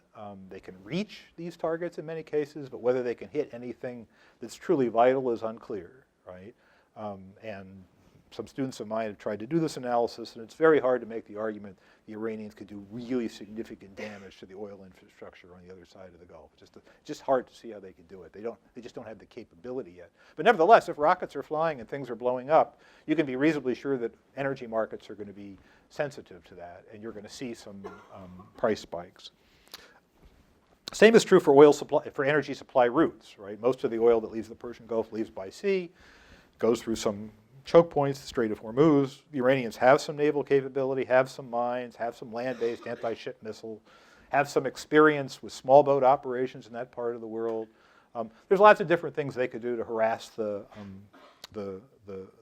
[SPEAKER 2] They can reach these targets in many cases, but whether they can hit anything that's truly vital is unclear, right? And some students of mine have tried to do this analysis, and it's very hard to make the argument the Iranians could do really significant damage to the oil infrastructure on the other side of the Gulf. It's just hard to see how they could do it. They just don't have the capability yet. But nevertheless, if rockets are flying and things are blowing up, you can be reasonably sure that energy markets are going to be sensitive to that, and you're going to see some price spikes. Same is true for energy supply routes, right? Most of the oil that leaves the Persian Gulf leaves by sea, goes through some choke points, the Strait of Hormuz. The Iranians have some naval capability, have some mines, have some land-based anti-ship missile, have some experience with small boat operations in that part of the world. There's lots of different things they could do to harass the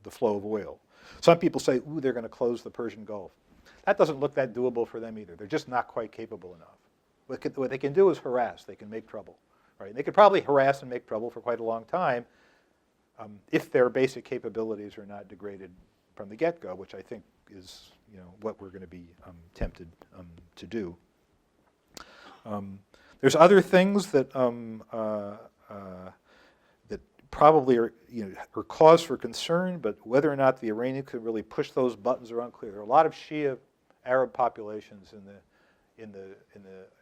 [SPEAKER 2] flow of oil. Some people say, ooh, they're going to close the Persian Gulf. That doesn't look that doable for them either. They're just not quite capable enough. What they can do is harass. They can make trouble, right? They could probably harass and make trouble for quite a long time, if their basic capabilities are not degraded from the get-go, which I think is what we're going to be tempted to do. There's other things that that probably are are cause for concern, but whether or not the Iranians could really push those buttons are unclear. There are a lot of Shia Arab populations in the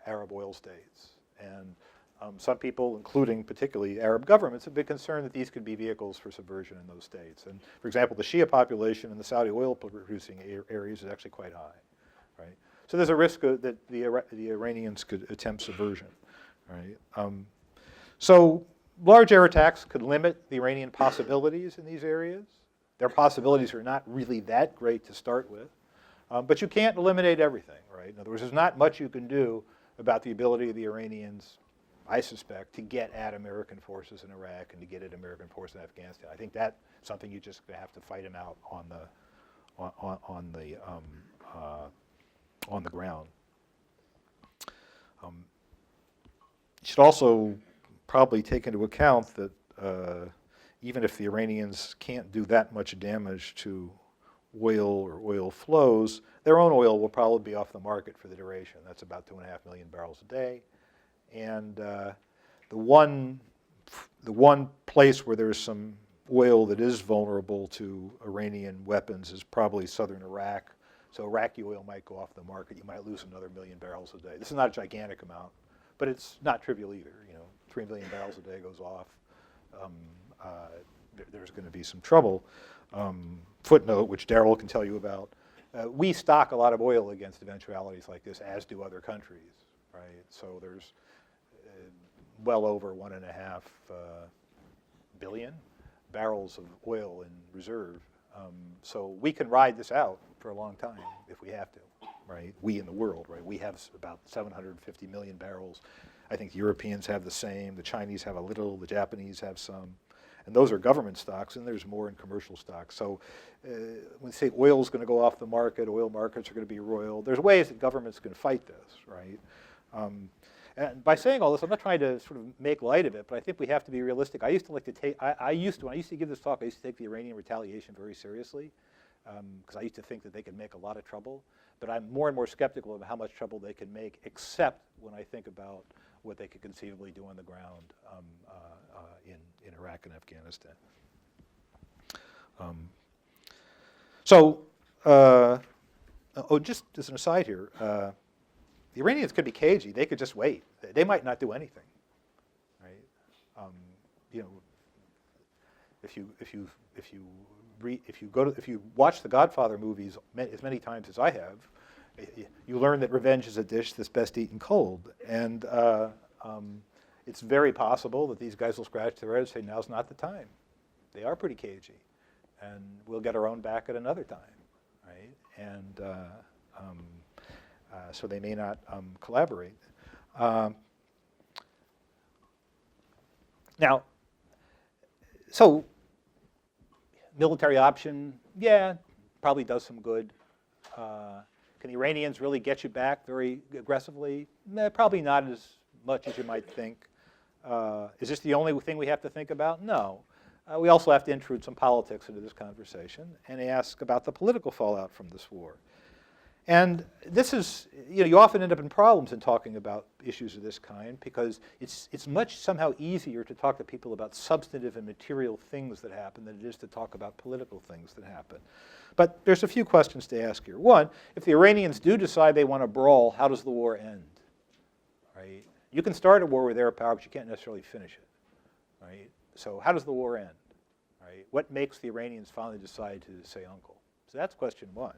[SPEAKER 2] Arab oil states, and some people, including particularly Arab governments, have been concerned that these could be vehicles for subversion in those states. And for example, the Shia population in the Saudi oil-producing areas is actually quite high, right? So there's a risk that the Iranians could attempt subversion, right? So large air attacks could limit the Iranian possibilities in these areas. Their possibilities are not really that great to start with, but you can't eliminate everything, right? In other words, there's not much you can do about the ability of the Iranians, I suspect, to get at American forces in Iraq and to get at American forces in Afghanistan. I think that's something you just have to fight them out on the ground. You should also probably take into account that even if the Iranians can't do that much damage to oil or oil flows, their own oil will probably be off the market for the duration. That's about 2.5 million barrels a day. And the one place where there's some oil that is vulnerable to Iranian weapons is probably southern Iraq. So Iraqi oil might go off the market. You might lose another 1 million barrels a day. This is not a gigantic amount, but it's not trivial either. 3 million barrels a day goes off. There's going to be some trouble. Footnote, which Darrell can tell you about. We stock a lot of oil against eventualities like this, as do other countries, right? So there's well over 1.5 billion barrels of oil in reserve. So we can ride this out for a long time if we have to, right? We in the world, right? We have about 750 million barrels. I think the Europeans have the same. The Chinese have a little. The Japanese have some. And those are government stocks, and there's more in commercial stocks. So when we say oil is going to go off the market, oil markets are going to be roiled, there's ways that governments can fight this, right? And by saying all this, I'm not trying to sort of make light of it, but I think we have to be realistic. I used to like to take, when I used to give this talk, I used to take the Iranian retaliation very seriously, because I used to think that they could make a lot of trouble. But I'm more and more skeptical of how much trouble they can make, except when I think about what they could conceivably do on the ground in Iraq and Afghanistan. Just as an aside here, the Iranians could be cagey. They could just wait. They might not do anything, right? If you watch the Godfather movies as many times as I have, you learn that revenge is a dish that's best eaten cold, and it's very possible that these guys will scratch their head and say, "Now's not the time." They are pretty cagey, and we'll get our own back at another time, right? And so they may not collaborate. Now, so military option, yeah, probably does some good. Can the Iranians really get you back very aggressively? Probably not as much as you might think. Is this the only thing we have to think about? No. We also have to intrude some politics into this conversation and ask about the political fallout from this war. And this is, you often end up in problems in talking about issues of this kind because it's much somehow easier to talk to people about substantive and material things that happen than it is to talk about political things that happen. But there's a few questions to ask here. One, if the Iranians do decide they want to brawl, how does the war end? Right? You can start a war with air power, but you can't necessarily finish it. Right? So how does the war end? Right? What makes the Iranians finally decide to say uncle? So that's question one.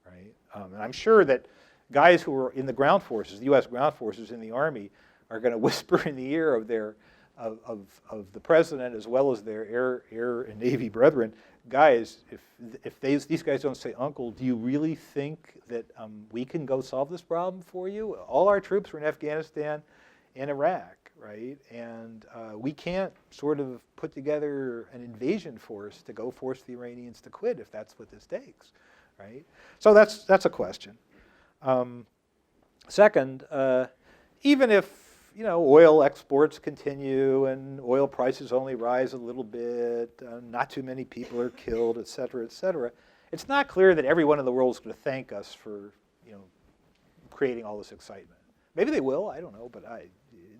[SPEAKER 2] Right? And I'm sure that guys who are in the ground forces, the U.S. ground forces in the Army, are going to whisper in the ear of of the president as well as their air and Navy brethren, guys, if these guys don't say uncle, do you really think that we can go solve this problem for you? All our troops are in Afghanistan and Iraq, right? And we can't sort of put together an invasion force to go force the Iranians to quit if that's what this takes. Right? So that's a question. Second, even if oil exports continue and oil prices only rise a little bit, not too many people are killed, et cetera, it's not clear that everyone in the world is going to thank us for creating all this excitement. Maybe they will, I don't know, but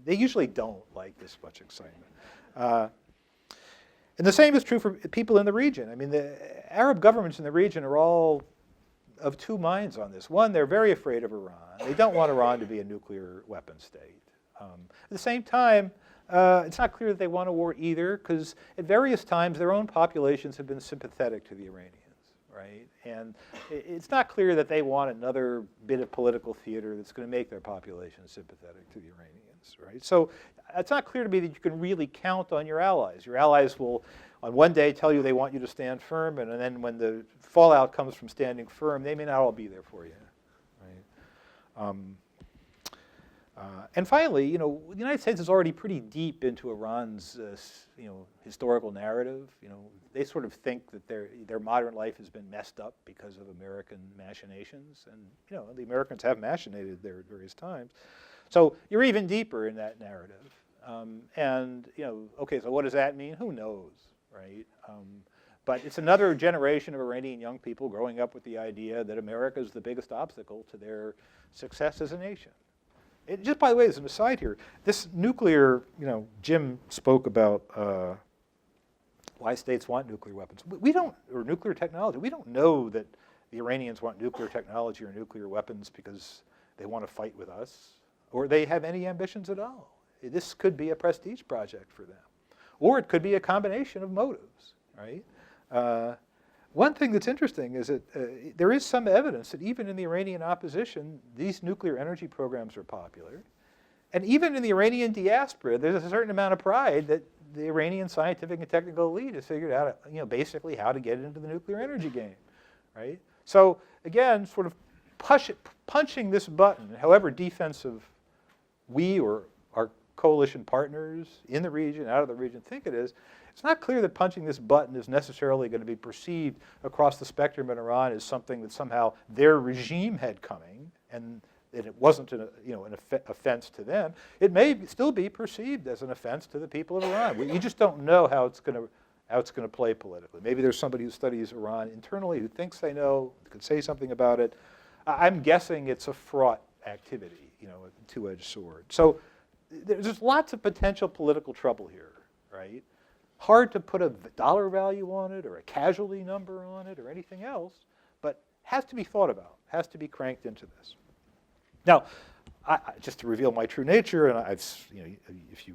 [SPEAKER 2] they usually don't like this much excitement. And the same is true for people in the region. I mean, the Arab governments in the region are all of two minds on this. One, they're very afraid of Iran. They don't want Iran to be a nuclear weapon state. At the same time, it's not clear that they want a war either, because at various times their own populations have been sympathetic to the Iranians, right? And it's not clear that they want another bit of political theater that's going to make their population sympathetic to the Iranians, right? So it's not clear to me that you can really count on your allies. Your allies will, on one day, tell you they want you to stand firm, and then when the fallout comes from standing firm, they may not all be there for you, right? And finally, the United States is already pretty deep into Iran's, historical narrative. They sort of think that their modern life has been messed up because of American machinations, and the Americans have machinated there at various times. So you're even deeper in that narrative. Okay, so what does that mean? Who knows, right? But it's another generation of Iranian young people growing up with the idea that America is the biggest obstacle to their success as a nation. Just by the way, as an aside here, this nuclear, Jim spoke about why states want nuclear weapons. We don't, or nuclear technology. We don't know that the Iranians want nuclear technology or nuclear weapons because they want to fight with us, or they have any ambitions at all. This could be a prestige project for them. Or it could be a combination of motives, right? One thing that's interesting is that there is some evidence that even in the Iranian opposition, these nuclear energy programs are popular. And even in the Iranian diaspora, there's a certain amount of pride that the Iranian scientific and technical elite has figured out, basically how to get into the nuclear energy game, right? So again, sort of punching this button, however defensive we or our coalition partners in the region, out of the region think it is, it's not clear that punching this button is necessarily going to be perceived across the spectrum in Iran as something that somehow their regime had coming and that it wasn't an offense to them. It may still be perceived as an offense to the people of Iran. You just don't know how it's going to play politically. Maybe there's somebody who studies Iran internally who thinks they know, could say something about it. I'm guessing it's a fraught activity, a two-edged sword. So there's lots of potential political trouble here, right? Hard to put a dollar value on it or a casualty number on it or anything else, but has to be thought about, has to be cranked into this. Now, just to reveal my true nature, and if you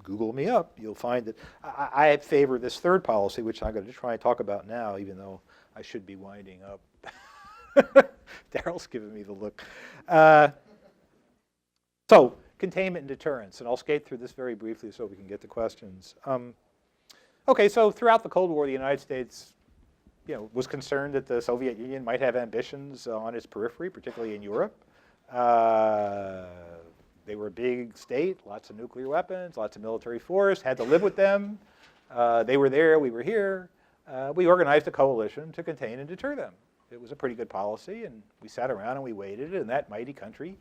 [SPEAKER 2] Google me up, you'll find that I favor this third policy, which I'm going to try and talk about now, even though I should be winding up. Daryl's giving me the look. So, containment and deterrence, and I'll skate through this very briefly so we can get to questions. Okay, so throughout the Cold War, the United States, was concerned that the Soviet Union might have ambitions on its periphery, particularly in Europe. They were a big state, lots of nuclear weapons, lots of military force, had to live with them. They were there, we were here. We organized a coalition to contain and deter them. It was a pretty good policy, and we sat around and we waited, and that mighty country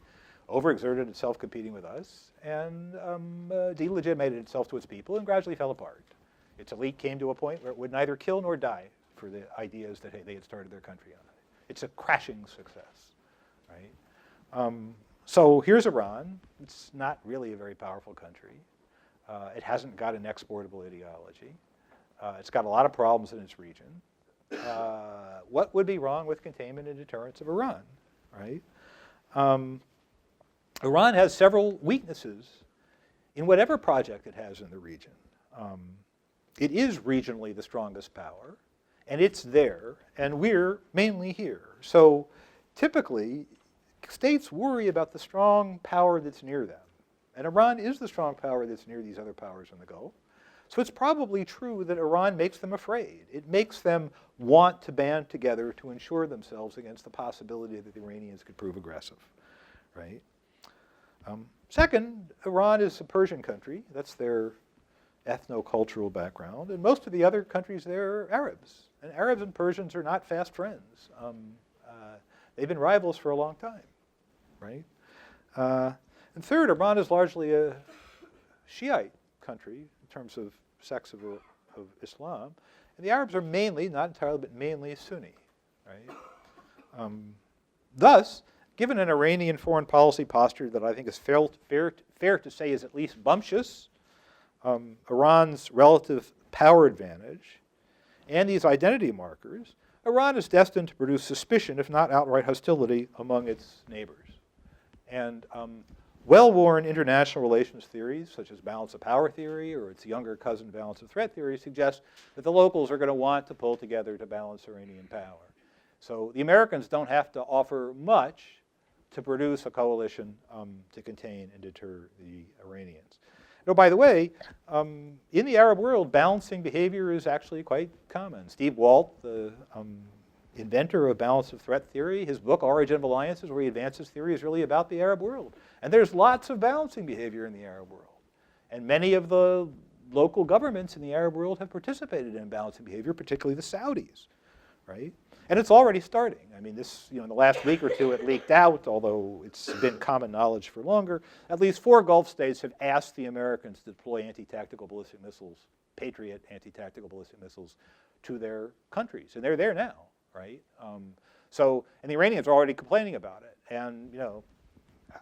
[SPEAKER 2] overexerted itself competing with us and delegitimated itself to its people and gradually fell apart. Its elite came to a point where it would neither kill nor die for the ideas that they had started their country on. It's a crashing success, right? So here's Iran. It's not really a very powerful country. It hasn't got an exportable ideology. It's got a lot of problems in its region. What would be wrong with containment and deterrence of Iran, right? Iran has several weaknesses in whatever project it has in the region. It is regionally the strongest power, and it's there, and we're mainly here. So typically, states worry about the strong power that's near them. And Iran is the strong power that's near these other powers in the Gulf. So it's probably true that Iran makes them afraid. It makes them want to band together to ensure themselves against the possibility that the Iranians could prove aggressive, right? Second, Iran is a Persian country. That's their ethno-cultural background. And most of the other countries there are Arabs. And Arabs and Persians are not fast friends. They've been rivals for a long time, right? And third, Iran is largely a Shiite country in terms of sects of Islam. And the Arabs are mainly, not entirely, but mainly Sunni, right? Thus, given an Iranian foreign policy posture that I think is fair to say is at least bumptious, Iran's relative power advantage, and these identity markers, Iran is destined to produce suspicion, if not outright hostility, among its neighbors. And well-worn international relations theories, such as balance of power theory or its younger cousin balance of threat theory, suggest that the locals are going to want to pull together to balance Iranian power. So the Americans don't have to offer much to produce a coalition to contain and deter the Iranians. Now, by the way, in the Arab world, balancing behavior is actually quite common. Steve Walt, the inventor of balance of threat theory, his book, Origin of Alliances, where he advances theory, is really about the Arab world. And there's lots of balancing behavior in the Arab world. And many of the local governments in the Arab world have participated in balancing behavior, particularly the Saudis, right? And it's already starting. I mean, this, in the last week or two it leaked out, although it's been common knowledge for longer. At least 4 Gulf states have asked the Americans to deploy anti-tactical ballistic missiles, Patriot anti-tactical ballistic missiles, to their countries. And they're there now, right? And the Iranians are already complaining about it. And,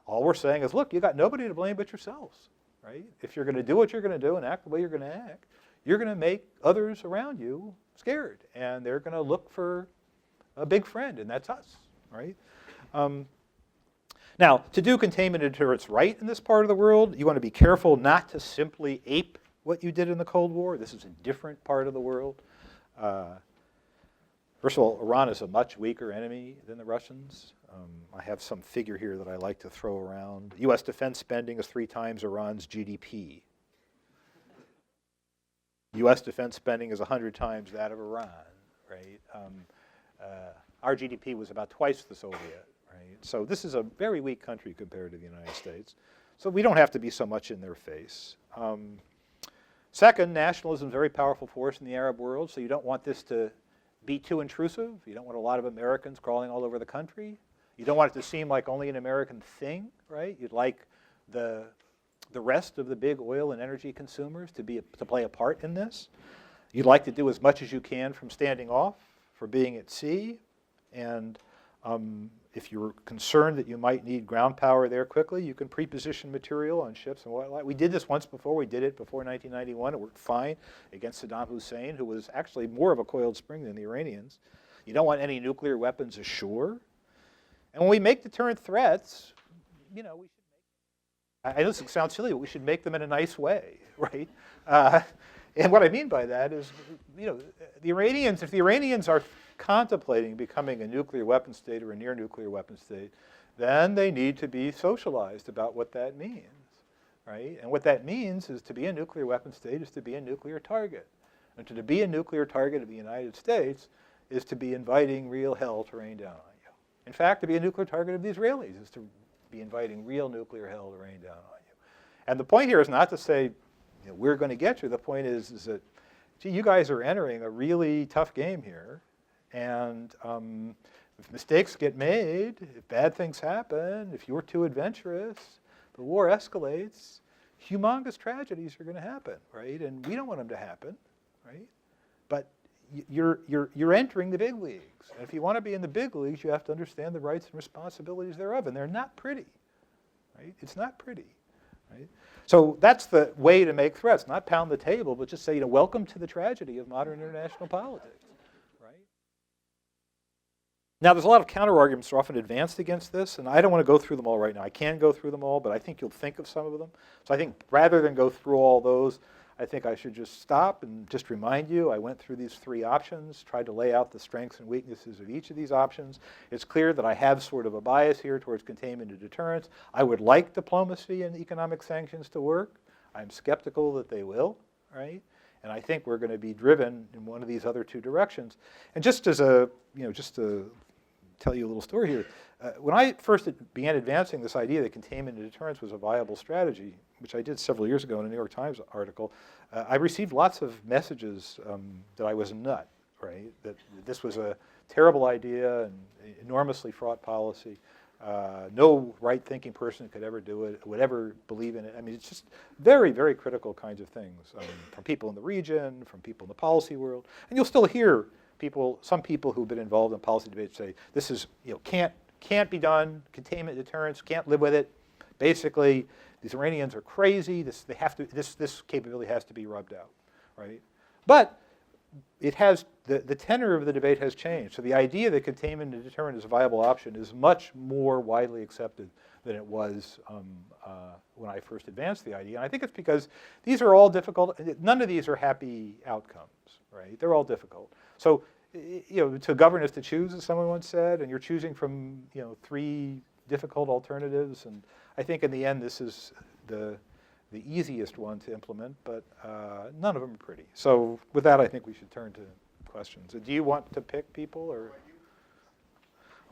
[SPEAKER 2] all we're saying is, look, you got nobody to blame but yourselves, right? If you're going to do what you're going to do and act the way you're going to act, you're going to make others around you scared. And they're going to look for a big friend, and that's us, right? Now, to do containment and deterrence right in this part of the world, you want to be careful not to simply ape what you did in the Cold War. This is a different part of the world. First of all, Iran is a much weaker enemy than the Russians. I have some figure here that I like to throw around. U.S. defense spending is 3 times Iran's GDP. U.S. defense spending is 100 times that of Iran, right? Our GDP was about twice the Soviet, right? So this is a very weak country compared to the United States. So we don't have to be so much in their face. Second, nationalism is a very powerful force in the Arab world, so you don't want this to be too intrusive. You don't want a lot of Americans crawling all over the country. You don't want it to seem like only an American thing, right? You'd like the rest of the big oil and energy consumers to play a part in this. You'd like to do as much as you can from standing off, for being at sea, and If you're concerned that you might need ground power there quickly, you can pre-position material on ships and whatnot. We did this once before. We did it before 1991. It worked fine against Saddam Hussein, who was actually more of a coiled spring than the Iranians. You don't want any nuclear weapons ashore. And when we make deterrent threats, we should I know this sounds silly, but we should make them in a nice way, right? And what I mean by that is, the Iranians, if the Iranians are contemplating becoming a nuclear weapon state or a near nuclear weapon state, then they need to be socialized about what that means, right? And what that means is to be a nuclear weapon state is to be a nuclear target. And to be a nuclear target of the United States is to be inviting real hell to rain down on you. In fact, to be a nuclear target of the Israelis is to be inviting real nuclear hell to rain down on you. And the point here is not to say, we're going to get you. The point is that, gee, you guys are entering a really tough game here. And if mistakes get made, if bad things happen, if you're too adventurous, the war escalates, humongous tragedies are going to happen, right? And we don't want them to happen, right? But you're entering the big leagues. And if you want to be in the big leagues, you have to understand the rights and responsibilities thereof. And they're not pretty, right? It's not pretty, right? So that's the way to make threats, not pound the table, but just say, welcome to the tragedy of modern international politics, right? Now, there's a lot of counter-arguments that are often advanced against this, and I don't want to go through them all right now. I can go through them all, but I think you'll think of some of them. So I think rather than go through all those, I think I should just stop and just remind you, I went through these three options, tried to lay out the strengths and weaknesses of each of these options. It's clear that I have sort of a bias here towards containment and deterrence. I would like diplomacy and economic sanctions to work. I'm skeptical that they will, right? And I think we're going to be driven in one of these other two directions. And just as a, just to tell you a little story here, when I first began advancing this idea that containment and deterrence was a viable strategy, which I did several years ago in a New York Times article, I received lots of messages that I was a nut, right? That this was a terrible idea and enormously fraught policy. No right-thinking person could ever do it, would ever believe in it. I mean, it's just very, very critical kinds of things from people in the region, from people in the policy world. And you'll still hear some people who've been involved in policy debates say, this is, can't be done, containment, deterrence, can't live with it. Basically, these Iranians are crazy. This capability has to be rubbed out, right? But it has the tenor of the debate has changed. So the idea that containment and deterrent is a viable option is much more widely accepted than it was when I first advanced the idea. And I think it's because these are all difficult. None of these are happy outcomes, right? They're all difficult. So to govern is to choose, as someone once said, and you're choosing from three difficult alternatives. And I think in the end, this is the easiest one to implement, but none of them are pretty. So with that, I think we should turn to questions. Do you want to pick people, or?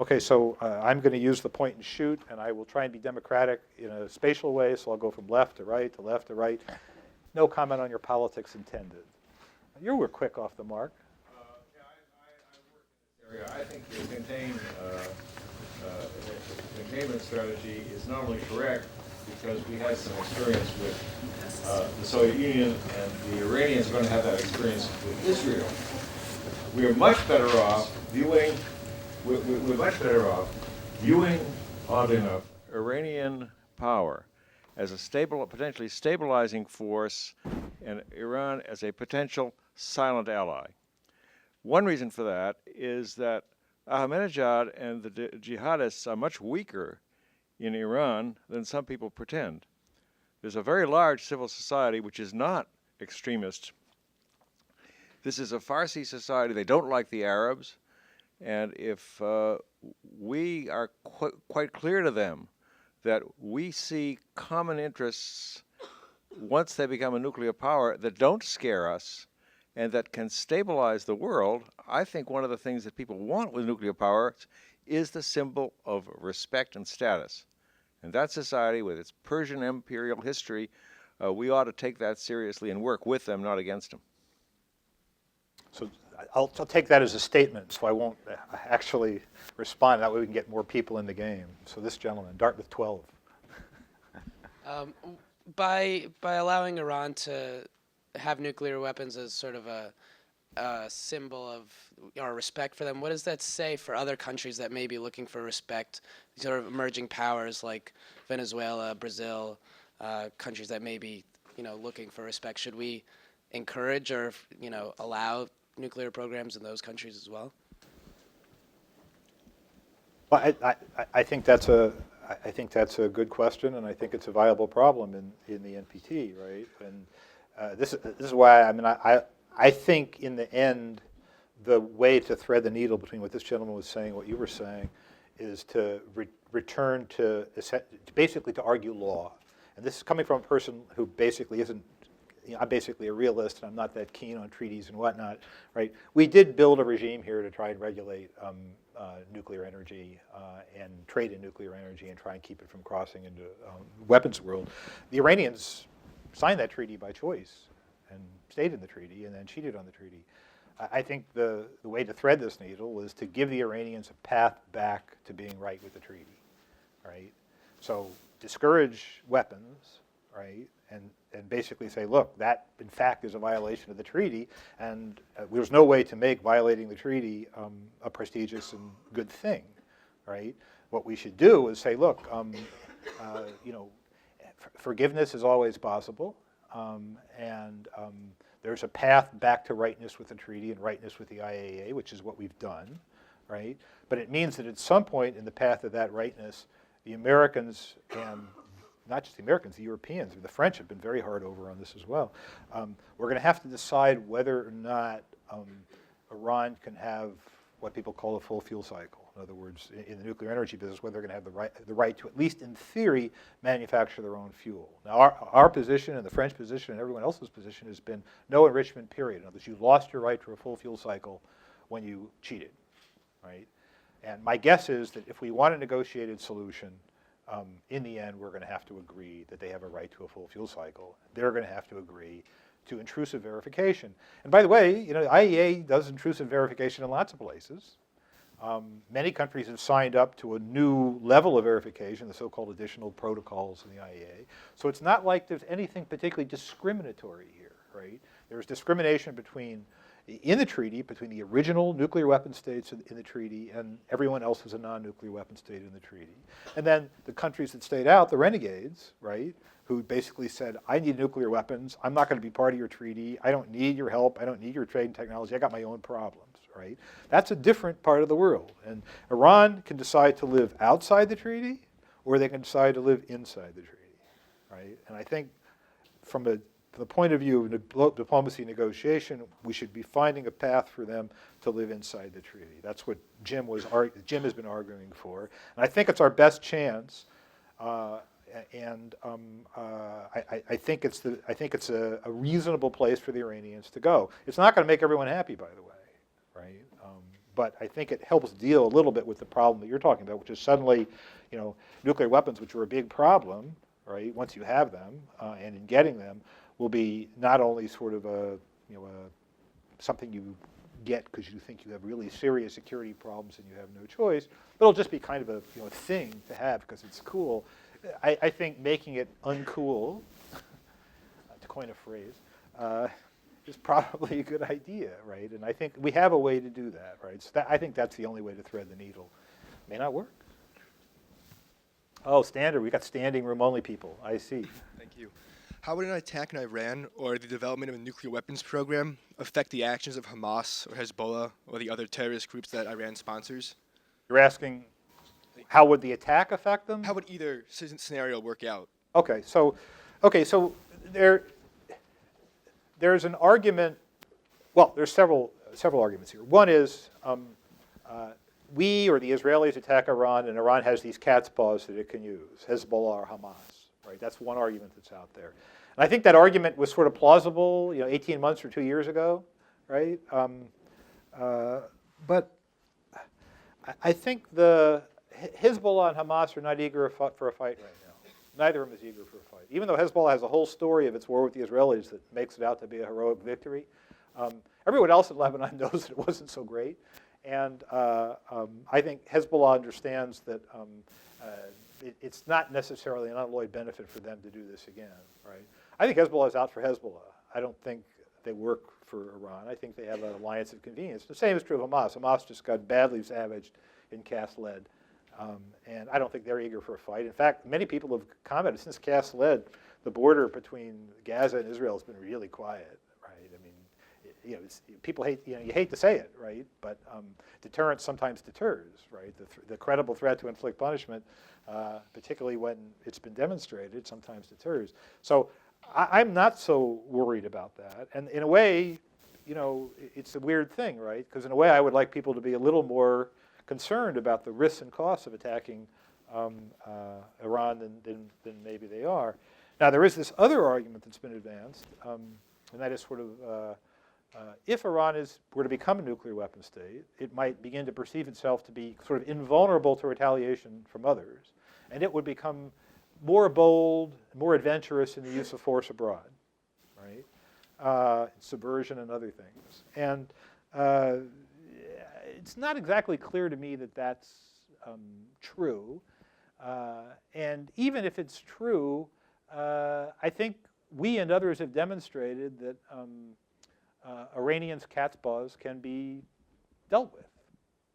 [SPEAKER 2] Okay, so I'm going to use the point and shoot, and I will try and be democratic in a spatial way, so I'll go from left to right to left to right. No comment on your politics intended. You were quick off the mark.
[SPEAKER 3] Yeah, I work in this area. I think the containment strategy is not only correct, because we had some experience with the Soviet Union, and the Iranians are going to have that experience with Israel. We are much better off viewing, oddly enough, Iranian power as a potentially stabilizing force, and Iran as a potential silent ally. One reason for that is that Ahmadinejad and the jihadists are much weaker in Iran than some people pretend. There's a very large civil society which is not extremist. This is a Farsi society. They don't like the Arabs. And if we are quite clear to them that we see common interests once they become a nuclear power that don't scare us and that can stabilize the world, I think one of the things that people want with nuclear power is the symbol of respect and status. And that society, with its Persian imperial history, we ought to take that seriously and work with them, not against them.
[SPEAKER 2] So I'll take that as a statement, so I won't actually respond. That way we can get more people in the game. So this gentleman, Dartmouth 12.
[SPEAKER 4] By allowing Iran to have nuclear weapons as sort of a symbol of our respect for them, what does that say for other countries that may be looking for respect, sort of emerging powers like Venezuela, Brazil, countries that may be, looking for respect? Should we encourage or, allow nuclear programs in those countries as well?
[SPEAKER 2] Well, I think that's a good question, and I think it's a viable problem in the NPT, right? And this is why I think in the end, the way to thread the needle between what this gentleman was saying and what you were saying is to return to basically to argue law. And this is coming from a person who basically isn't, I'm basically a realist, and I'm not that keen on treaties and whatnot, right? We did build a regime here to try and regulate nuclear energy and trade in nuclear energy and try and keep it from crossing into weapons world. The Iranians signed that treaty by choice and stayed in the treaty and then cheated on the treaty. I think the way to thread this needle was to give the Iranians a path back to being right with the treaty, right? So discourage weapons, right? And basically say, look, that in fact is a violation of the treaty, and there's no way to make violating the treaty a prestigious and good thing, right? What we should do is say, look, forgiveness is always possible, and there's a path back to rightness with the treaty and rightness with the IAEA, which is what we've done, right? But it means that at some point in the path of that rightness, the Americans, and not just the Americans, the Europeans, the French have been very hard over on this as well. We're going to have to decide whether or not Iran can have what people call a full fuel cycle. In other words, in the nuclear energy business, whether they're going to have the right to, at least in theory, manufacture their own fuel. Now, our position and the French position and everyone else's position has been no enrichment, period. In other words, you lost your right to a full fuel cycle when you cheated, right? And my guess is that if we want a negotiated solution, in the end, we're going to have to agree that they have a right to a full fuel cycle. They're going to have to agree to intrusive verification. And by the way, IAEA does intrusive verification in lots of places. Many countries have signed up to a new level of verification, the so-called additional protocols in the IAEA. So it's not like there's anything particularly discriminatory here, right? There's discrimination in the treaty between the original nuclear weapon states in the treaty and everyone else who's a non-nuclear weapon state in the treaty. And then the countries that stayed out, the renegades, right, who basically said, I need nuclear weapons, I'm not going to be part of your treaty, I don't need your help, I don't need your trade and technology, I got my own problems, right? That's a different part of the world. And Iran can decide to live outside the treaty, or they can decide to live inside the treaty, right? And I think from the point of view of diplomacy negotiation, we should be finding a path for them to live inside the treaty. That's what Jim has been arguing for, and I think it's our best chance. I think it's a reasonable place for the Iranians to go. It's not going to make everyone happy, by the way, right? But I think it helps deal a little bit with the problem that you're talking about, which is suddenly, nuclear weapons, which are a big problem, right? Once you have them, and in getting them, will be not only sort of something you get because you think you have really serious security problems and you have no choice, but it'll just be kind of a thing to have because it's cool. I think making it uncool, to coin a phrase, is probably a good idea, right? And I think we have a way to do that, right? So I think that's the only way to thread the needle. May not work. Oh, standard. We got standing room only people. I see.
[SPEAKER 5] Thank you. How would an attack in Iran or the development of a nuclear weapons program affect the actions of Hamas or Hezbollah or the other terrorist groups that Iran sponsors?
[SPEAKER 2] You're asking how would the attack affect them?
[SPEAKER 5] How would either scenario work out?
[SPEAKER 2] Okay, so there's an argument. Well, there's several arguments here. One is we or the Israelis attack Iran, and Iran has these cat's paws that it can use, Hezbollah or Hamas. Right, that's one argument that's out there. And I think that argument was sort of plausible, 18 months or 2 years ago, right? But I think the Hezbollah and Hamas are not eager for a fight right now. Neither of them is eager for a fight. Even though Hezbollah has a whole story of its war with the Israelis that makes it out to be a heroic victory, everyone else in Lebanon knows that it wasn't so great. And I think Hezbollah understands that it's not necessarily an unalloyed benefit for them to do this again, right? I think Hezbollah is out for Hezbollah. I don't think they work for Iran. I think they have an alliance of convenience. The same is true of Hamas. Hamas just got badly savaged in Cast Lead. And I don't think they're eager for a fight. In fact, many people have commented since Cast Lead, the border between Gaza and Israel has been really quiet, right? I mean, people hate, you hate to say it, right? But deterrence sometimes deters, right? The credible threat to inflict punishment, particularly when it's been demonstrated, sometimes deters. So I'm not so worried about that. And in a way, it's a weird thing, right? Because in a way, I would like people to be a little more concerned about the risks and costs of attacking Iran than maybe they are. Now, there is this other argument that's been advanced, and that is sort of if Iran were to become a nuclear weapon state, it might begin to perceive itself to be sort of invulnerable to retaliation from others, and it would become more bold, more adventurous in the use of force abroad, right? Subversion and other things. And it's not exactly clear to me that that's true. And even if it's true, I think we and others have demonstrated that Iranians' cat's paws can be dealt with,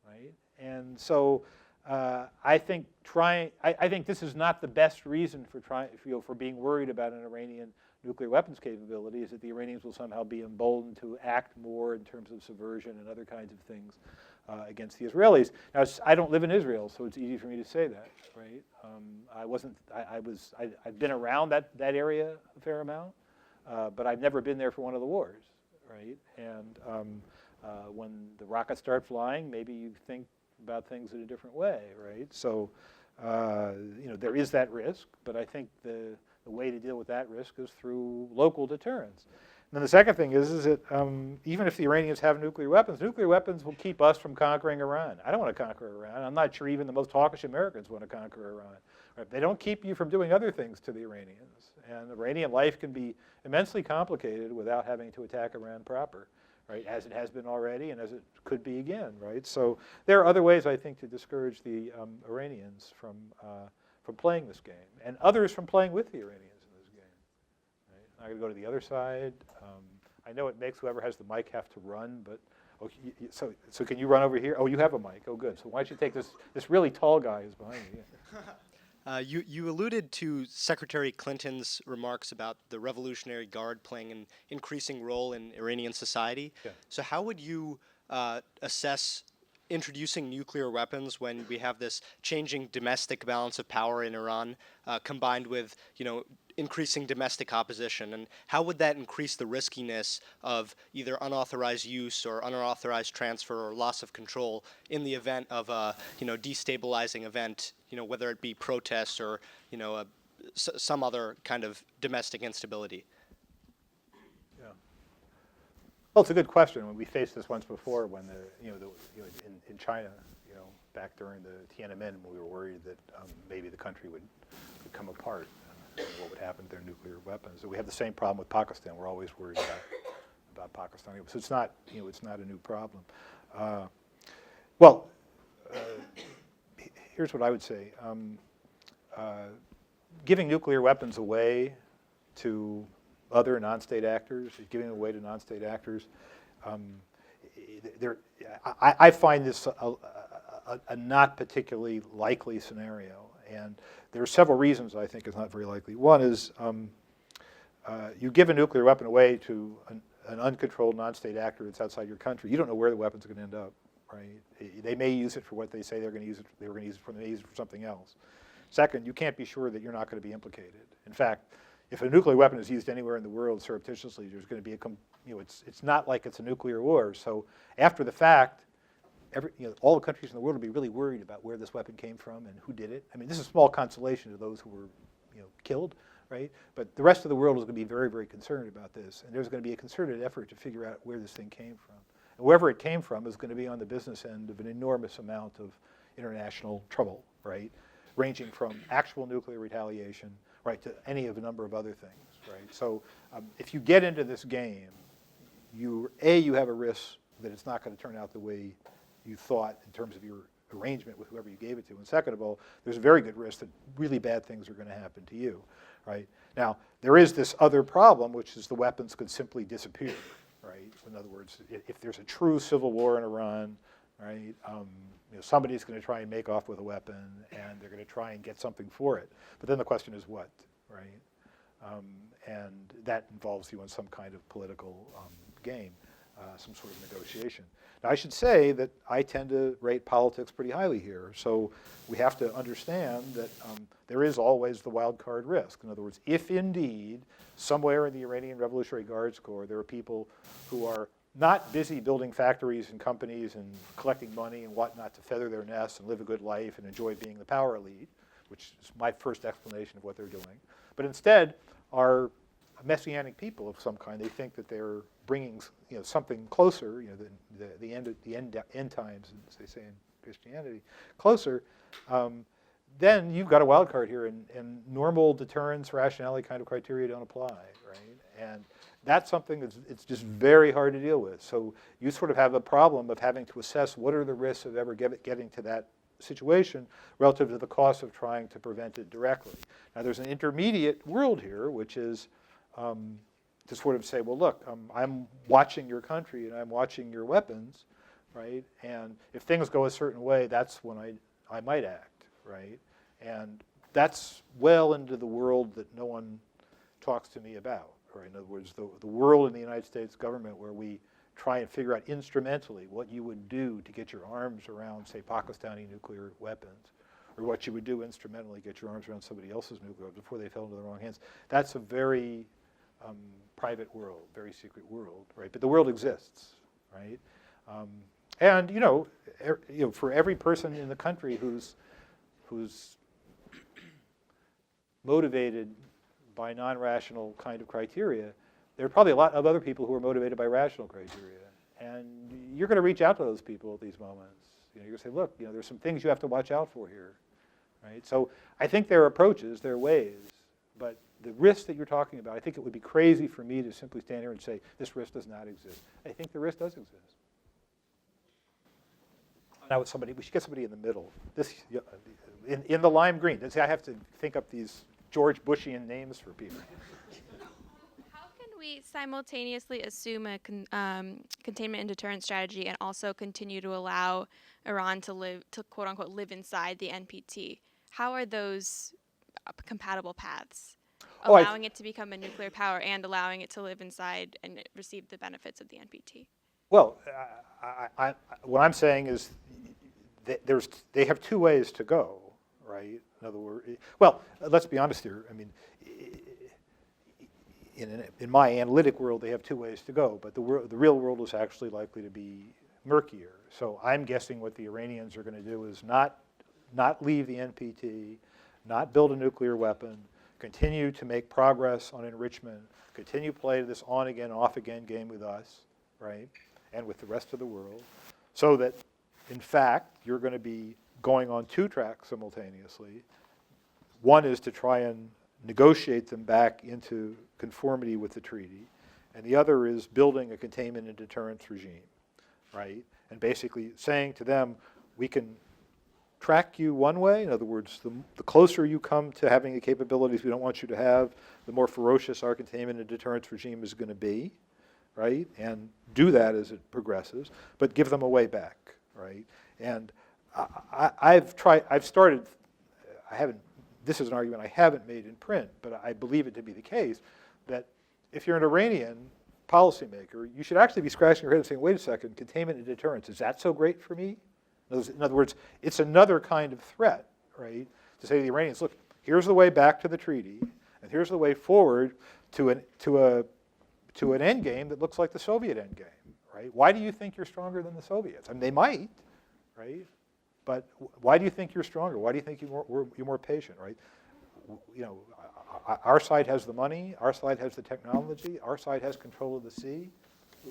[SPEAKER 2] right? And so I think this is not the best reason for being worried about an Iranian nuclear weapons capability, is that the Iranians will somehow be emboldened to act more in terms of subversion and other kinds of things against the Israelis. Now, I don't live in Israel, so it's easy for me to say that, right? I've been around that area a fair amount, but I've never been there for one of the wars, right? And when the rockets start flying, maybe you think about things in a different way, right? So, there is that risk, but I think the way to deal with that risk is through local deterrence. And then the second thing is that even if the Iranians have nuclear weapons will keep us from conquering Iran. I don't want to conquer Iran. I'm not sure even the most hawkish Americans want to conquer Iran. Right? They don't keep you from doing other things to the Iranians. And Iranian life can be immensely complicated without having to attack Iran proper, right? As it has been already and as it could be again, right? So there are other ways, I think, to discourage the Iranians from playing this game, and others from playing with the Iranians in this game. Right? I'm going to go to the other side. I know it makes whoever has the mic have to run, but so can you run over here? Oh, you have a mic. Oh, good. So why don't you take this? This really tall guy is behind you.
[SPEAKER 6] You alluded to Secretary Clinton's remarks about the Revolutionary Guard playing an increasing role in Iranian society.
[SPEAKER 2] Yeah.
[SPEAKER 6] So how would you assess introducing nuclear weapons when we have this changing domestic balance of power in Iran, combined with increasing domestic opposition, and how would that increase the riskiness of either unauthorized use or unauthorized transfer or loss of control in the event of a destabilizing event, whether it be protests or some other kind of domestic instability?
[SPEAKER 2] Well, it's a good question. We faced this once before when in China, back during the Tiananmen, we were worried that maybe the country would come apart. What would happen to their nuclear weapons? So we have the same problem with Pakistan. We're always worried about Pakistan. So it's not a new problem. Here's what I would say. Giving nuclear weapons away to other non-state actors, giving away to non-state actors, I find this a not particularly likely scenario. And there are several reasons I think it's not very likely. One is you give a nuclear weapon away to an uncontrolled non-state actor that's outside your country. You don't know where the weapon's going to end up, right? They may use it for what they say they're going to use it. They were going to use it for. They may use it for something else. Second, you can't be sure that you're not going to be implicated. In fact, if a nuclear weapon is used anywhere in the world surreptitiously, there's going to be it's not like it's a nuclear war. So after the fact, all the countries in the world will be really worried about where this weapon came from and who did it. I mean, this is a small consolation to those who were, killed, right? But the rest of the world is going to be very, very concerned about this, and there's going to be a concerted effort to figure out where this thing came from. And wherever it came from is going to be on the business end of an enormous amount of international trouble, right? Ranging from actual nuclear retaliation, right, to any of a number of other things, right? So if you get into this game, you have a risk that it's not going to turn out the way you thought in terms of your arrangement with whoever you gave it to. And second of all, there's a very good risk that really bad things are going to happen to you, right? Now, there is this other problem, which is the weapons could simply disappear, right? In other words, if there's a true civil war in Iran, right, somebody's going to try and make off with a weapon, and they're going to try and get something for it. But then the question is what, right? And that involves you in some kind of political game, some sort of negotiation. Now, I should say that I tend to rate politics pretty highly here. So we have to understand that there is always the wild card risk. In other words, if indeed somewhere in the Iranian Revolutionary Guards Corps there are people who are not busy building factories and companies and collecting money and whatnot to feather their nests and live a good life and enjoy being the power elite, which is my first explanation of what they're doing, but instead are messianic people of some kind. They think that they're bringing something closer, the end times, as they say in Christianity, closer. Then you've got a wild card here, and normal deterrence, rationality kind of criteria don't apply, right? And that's something it's just very hard to deal with. So you sort of have a problem of having to assess what are the risks of ever getting to that situation relative to the cost of trying to prevent it directly. Now there's an intermediate world here, which is to sort of say, well, look, I'm watching your country and I'm watching your weapons, right? And if things go a certain way, that's when I might act, right? And that's well into the world that no one talks to me about, right? In other words, the world in the United States government where we try and figure out instrumentally what you would do to get your arms around, say, Pakistani nuclear weapons, or what you would do instrumentally get your arms around somebody else's nuclear weapons before they fell into the wrong hands. That's a very private world, very secret world, right? But the world exists, right? And for every person in the country who's motivated by non-rational kind of criteria, there are probably a lot of other people who are motivated by rational criteria. And you're going to reach out to those people at these moments. You're going to say, look, there's some things you have to watch out for here, right? So I think there are approaches, there are ways, but the risk that you're talking about, I think it would be crazy for me to simply stand here and say, this risk does not exist. I think the risk does exist. Now with somebody, we should get somebody in the middle. This, in the lime green. See, I have to think up these George Bushian names for people.
[SPEAKER 7] How can we simultaneously assume a containment and deterrence strategy and also continue to allow Iran to quote unquote live inside the NPT? How are those compatible paths? Allowing it to become a nuclear power and allowing it to live inside and receive the benefits of the NPT?
[SPEAKER 2] Well, what I'm saying is they have two ways to go, right? In other words, well, let's be honest here. I mean, in my analytic world, they have two ways to go, but the real world is actually likely to be murkier. So I'm guessing what the Iranians are going to do is not leave the NPT, not build a nuclear weapon, continue to make progress on enrichment, continue to play this on-again, off-again game with us, right, and with the rest of the world, so that, in fact, you're going to be going on two tracks simultaneously. One is to try and negotiate them back into conformity with the treaty, and the other is building a containment and deterrence regime, right, and basically saying to them, we can track you one way. In other words, the closer you come to having the capabilities we don't want you to have, the more ferocious our containment and deterrence regime is going to be, right? And do that as it progresses, but give them a way back, right? And this is an argument I haven't made in print, but I believe it to be the case, that if you're an Iranian policymaker, you should actually be scratching your head and saying, wait a second, containment and deterrence, is that so great for me? In other words, it's another kind of threat, right? To say to the Iranians, look, here's the way back to the treaty, and here's the way forward to an end game that looks like the Soviet end game, right? Why do you think you're stronger than the Soviets? I mean, they might, right? But why do you think you're stronger? Why do you think you're more patient, right? Our side has the money, our side has the technology, our side has control of the sea.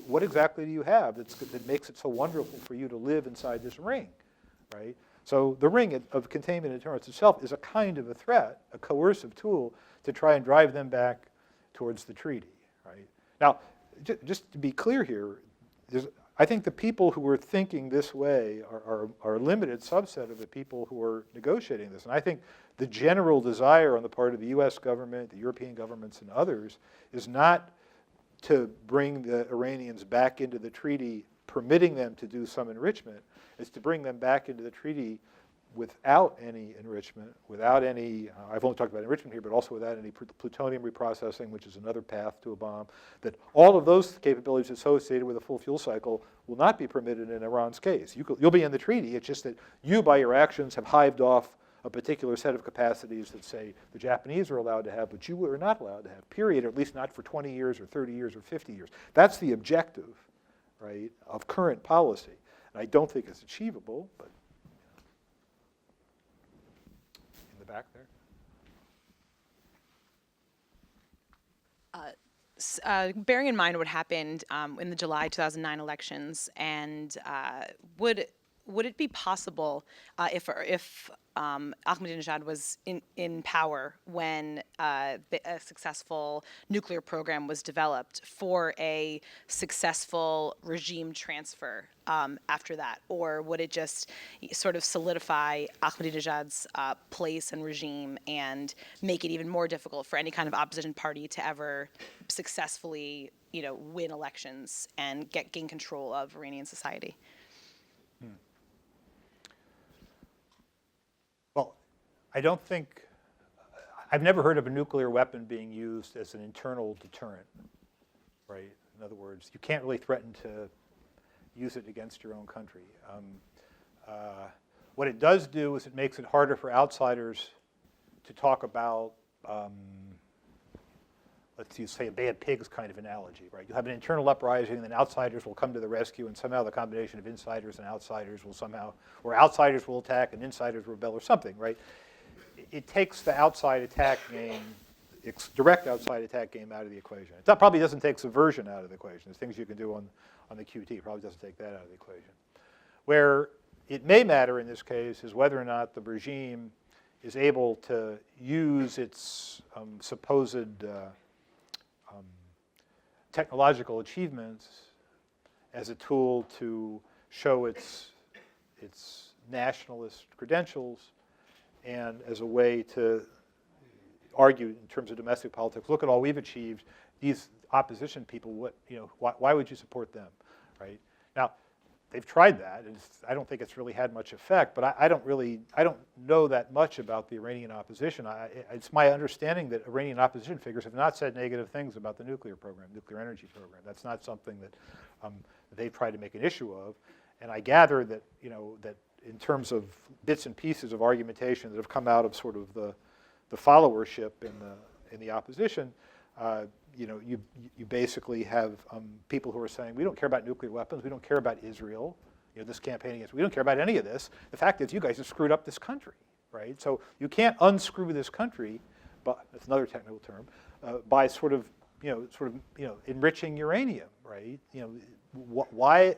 [SPEAKER 2] What exactly do you have that makes it so wonderful for you to live inside this ring, right? So the ring of containment and deterrence itself is a kind of a threat, a coercive tool to try and drive them back towards the treaty, right? Now, just to be clear here, I think the people who are thinking this way are a limited subset of the people who are negotiating this. And I think the general desire on the part of the US government, the European governments, and others is not to bring the Iranians back into the treaty, permitting them to do some enrichment, is to bring them back into the treaty without any enrichment, without any, I've only talked about enrichment here, but also without any plutonium reprocessing, which is another path to a bomb, that all of those capabilities associated with a full fuel cycle will not be permitted in Iran's case. You'll be in the treaty, it's just that you, by your actions, have hived off a particular set of capacities that, say, the Japanese are allowed to have, but you are not allowed to have, period, or at least not for 20 years or 30 years or 50 years. That's the objective, right, of current policy. And I don't think it's achievable, but in the back there.
[SPEAKER 8] Bearing in mind what happened in the July 2009 elections, and would it be possible if Ahmadinejad was in power when a successful nuclear program was developed for a successful regime transfer after that? Or would it just sort of solidify Ahmadinejad's place and regime and make it even more difficult for any kind of opposition party to ever successfully, win elections and gain control of Iranian society?
[SPEAKER 2] Well, I don't think, I've never heard of a nuclear weapon being used as an internal deterrent, right? In other words, you can't really threaten to use it against your own country. What it does do is it makes it harder for outsiders to talk about, let's use, say, a bad pigs kind of analogy, right? You have an internal uprising, and then outsiders will come to the rescue, and somehow the combination of insiders and outsiders will somehow, or outsiders will attack and insiders rebel or something, right? It takes the outside attack game, direct outside attack game out of the equation. It probably doesn't take subversion out of the equation. There's things you can do on the QT. It probably doesn't take that out of the equation. Where it may matter in this case is whether or not the regime is able to use its supposed technological achievements as a tool to show its nationalist credentials, and as a way to argue in terms of domestic politics, look at all we've achieved. These opposition people, why would you support them, right? Now, they've tried that, and I don't think it's really had much effect, but I don't know that much about the Iranian opposition. It's my understanding that Iranian opposition figures have not said negative things about the nuclear program, nuclear energy program. That's not something that they've tried to make an issue of, and I gather that, that in terms of bits and pieces of argumentation that have come out of sort of the followership in the opposition, you basically have people who are saying, we don't care about nuclear weapons, we don't care about Israel, this campaign against, we don't care about any of this. The fact is, you guys have screwed up this country, right? So you can't unscrew this country, but that's another technical term, by sort of enriching uranium, right? Why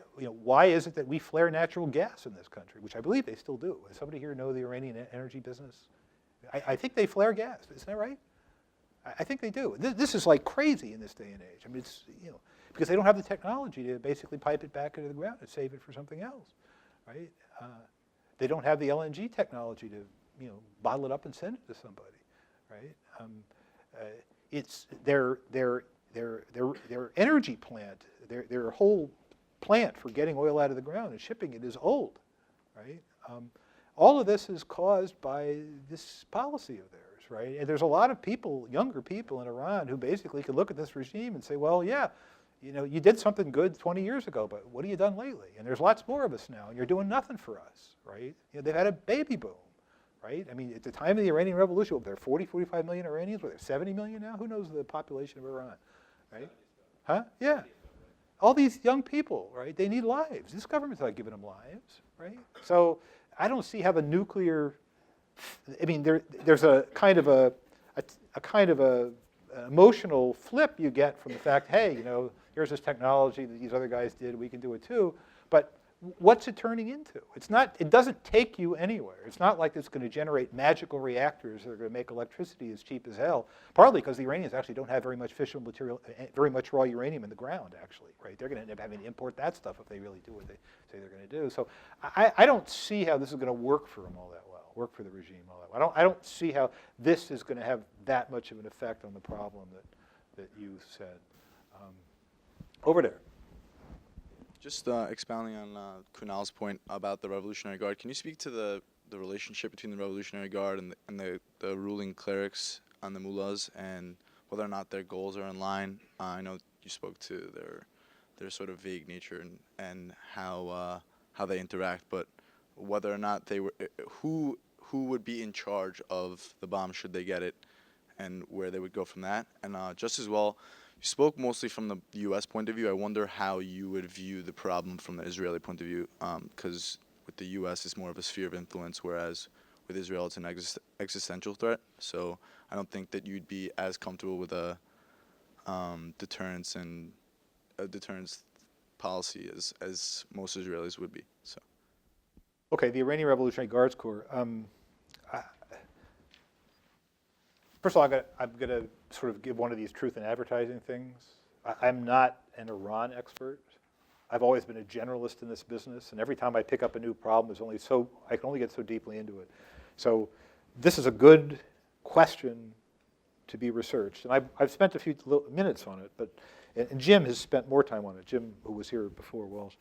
[SPEAKER 2] is it that we flare natural gas in this country, which I believe they still do? Does somebody here know the Iranian energy business? I think they flare gas, isn't that right? I think they do. This is like crazy in this day and age. I mean, it's, because they don't have the technology to basically pipe it back into the ground and save it for something else, right? They don't have the LNG technology to, bottle it up and send it to somebody, right? It's their energy plant, their whole plant for getting oil out of the ground and shipping it is old, right? All of this is caused by this policy of theirs, right? And there's a lot of people, younger people in Iran, who basically can look at this regime and say, well, yeah, you did something good 20 years ago, but what have you done lately? And there's lots more of us now, and you're doing nothing for us, right? They've had a baby boom, right? I mean, at the time of the Iranian Revolution, were there 40, 45 million Iranians? Were there 70 million now? Who knows the population of Iran, right? Huh? Yeah. All these young people, right? They need lives. This government's not giving them lives, right? So I don't see how the nuclear, I mean, there's a kind of a emotional flip you get from the fact, hey, here's this technology that these other guys did, we can do it too. But what's it turning into? It doesn't take you anywhere. It's not like it's going to generate magical reactors that are going to make electricity as cheap as hell, partly because the Iranians actually don't have very much fissile material, very much raw uranium in the ground, actually, right? They're going to end up having to import that stuff if they really do what they say they're going to do. So I don't see how this is going to work for them all that well, work for the regime all that well. I don't see how this is going to have that much of an effect on the problem that you said. Over there.
[SPEAKER 9] Just expounding on Kunal's point about the Revolutionary Guard, can you speak to the relationship between the Revolutionary Guard and the ruling clerics on the mullahs, and whether or not their goals are in line? I know you spoke to their sort of vague nature and how they interact, but whether or not they were who would be in charge of the bomb should they get it, and where they would go from that. And just as well, you spoke mostly from the U.S. point of view. I wonder how you would view the problem from the Israeli point of view, because with the U.S. it's more of a sphere of influence, whereas with Israel it's an existential threat. So I don't think that you'd be as comfortable with a deterrence policy as most Israelis would be. So.
[SPEAKER 2] Okay, the Iranian Revolutionary Guards Corps. First of all, I'm going to sort of give one of these truth in advertising things. I'm not an Iran expert. I've always been a generalist in this business, and every time I pick up a new problem, I can only get so deeply into it. So this is a good question to be researched, and I've spent a few minutes on it, and Jim has spent more time on it. Jim, who was here before Welsh.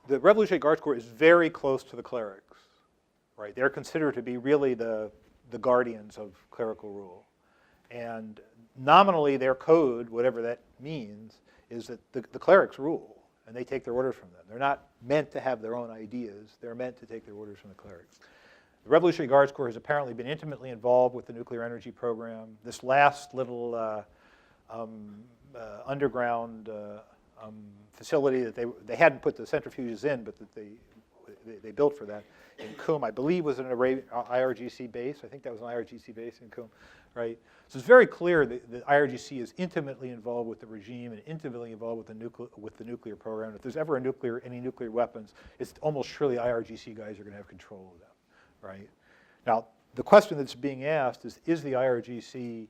[SPEAKER 2] The Revolutionary Guards Corps is very close to the clerics, right? They're considered to be really the guardians of clerical rule. And nominally their code, whatever that means, is that the clerics rule, and they take their orders from them. They're not meant to have their own ideas. They're meant to take their orders from the clerics. The Revolutionary Guards Corps has apparently been intimately involved with the nuclear energy program. This last little underground facility that they hadn't put the centrifuges in, but that they built for that in Qum, I believe, was an IRGC base. I think that was an IRGC base in Qum, right? So it's very clear that the IRGC is intimately involved with the regime and intimately involved with the nuclear program. If there's ever any nuclear weapons, it's almost surely IRGC guys are going to have control of them, right? Now, the question that's being asked is the IRGC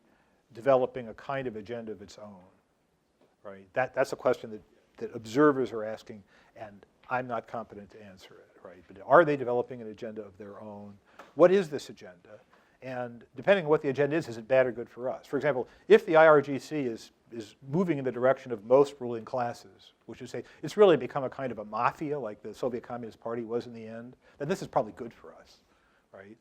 [SPEAKER 2] developing a kind of agenda of its own, right? That's a question that observers are asking, and I'm not competent to answer it, right? But are they developing an agenda of their own? What is this agenda? And depending on what the agenda is it bad or good for us? For example, if the IRGC is moving in the direction of most ruling classes, which is say it's really become a kind of a mafia like the Soviet Communist Party was in the end, then this is probably good for us, right?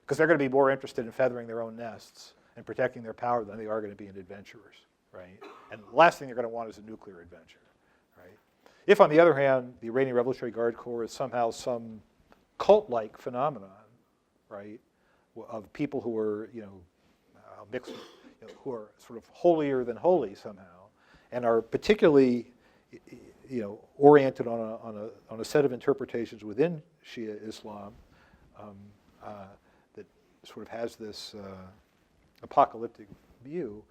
[SPEAKER 2] Because they're going to be more interested in feathering their own nests and protecting their power than they are going to be in adventurers, right? And the last thing they're going to want is a nuclear adventure, right? If, on the other hand, the Iranian Revolutionary Guard Corps is somehow some cult-like phenomenon, right, of people who are, mixed, who are sort of holier than holy somehow, and are particularly, oriented on a set of interpretations within Shia Islam that sort of has this apocalyptic view,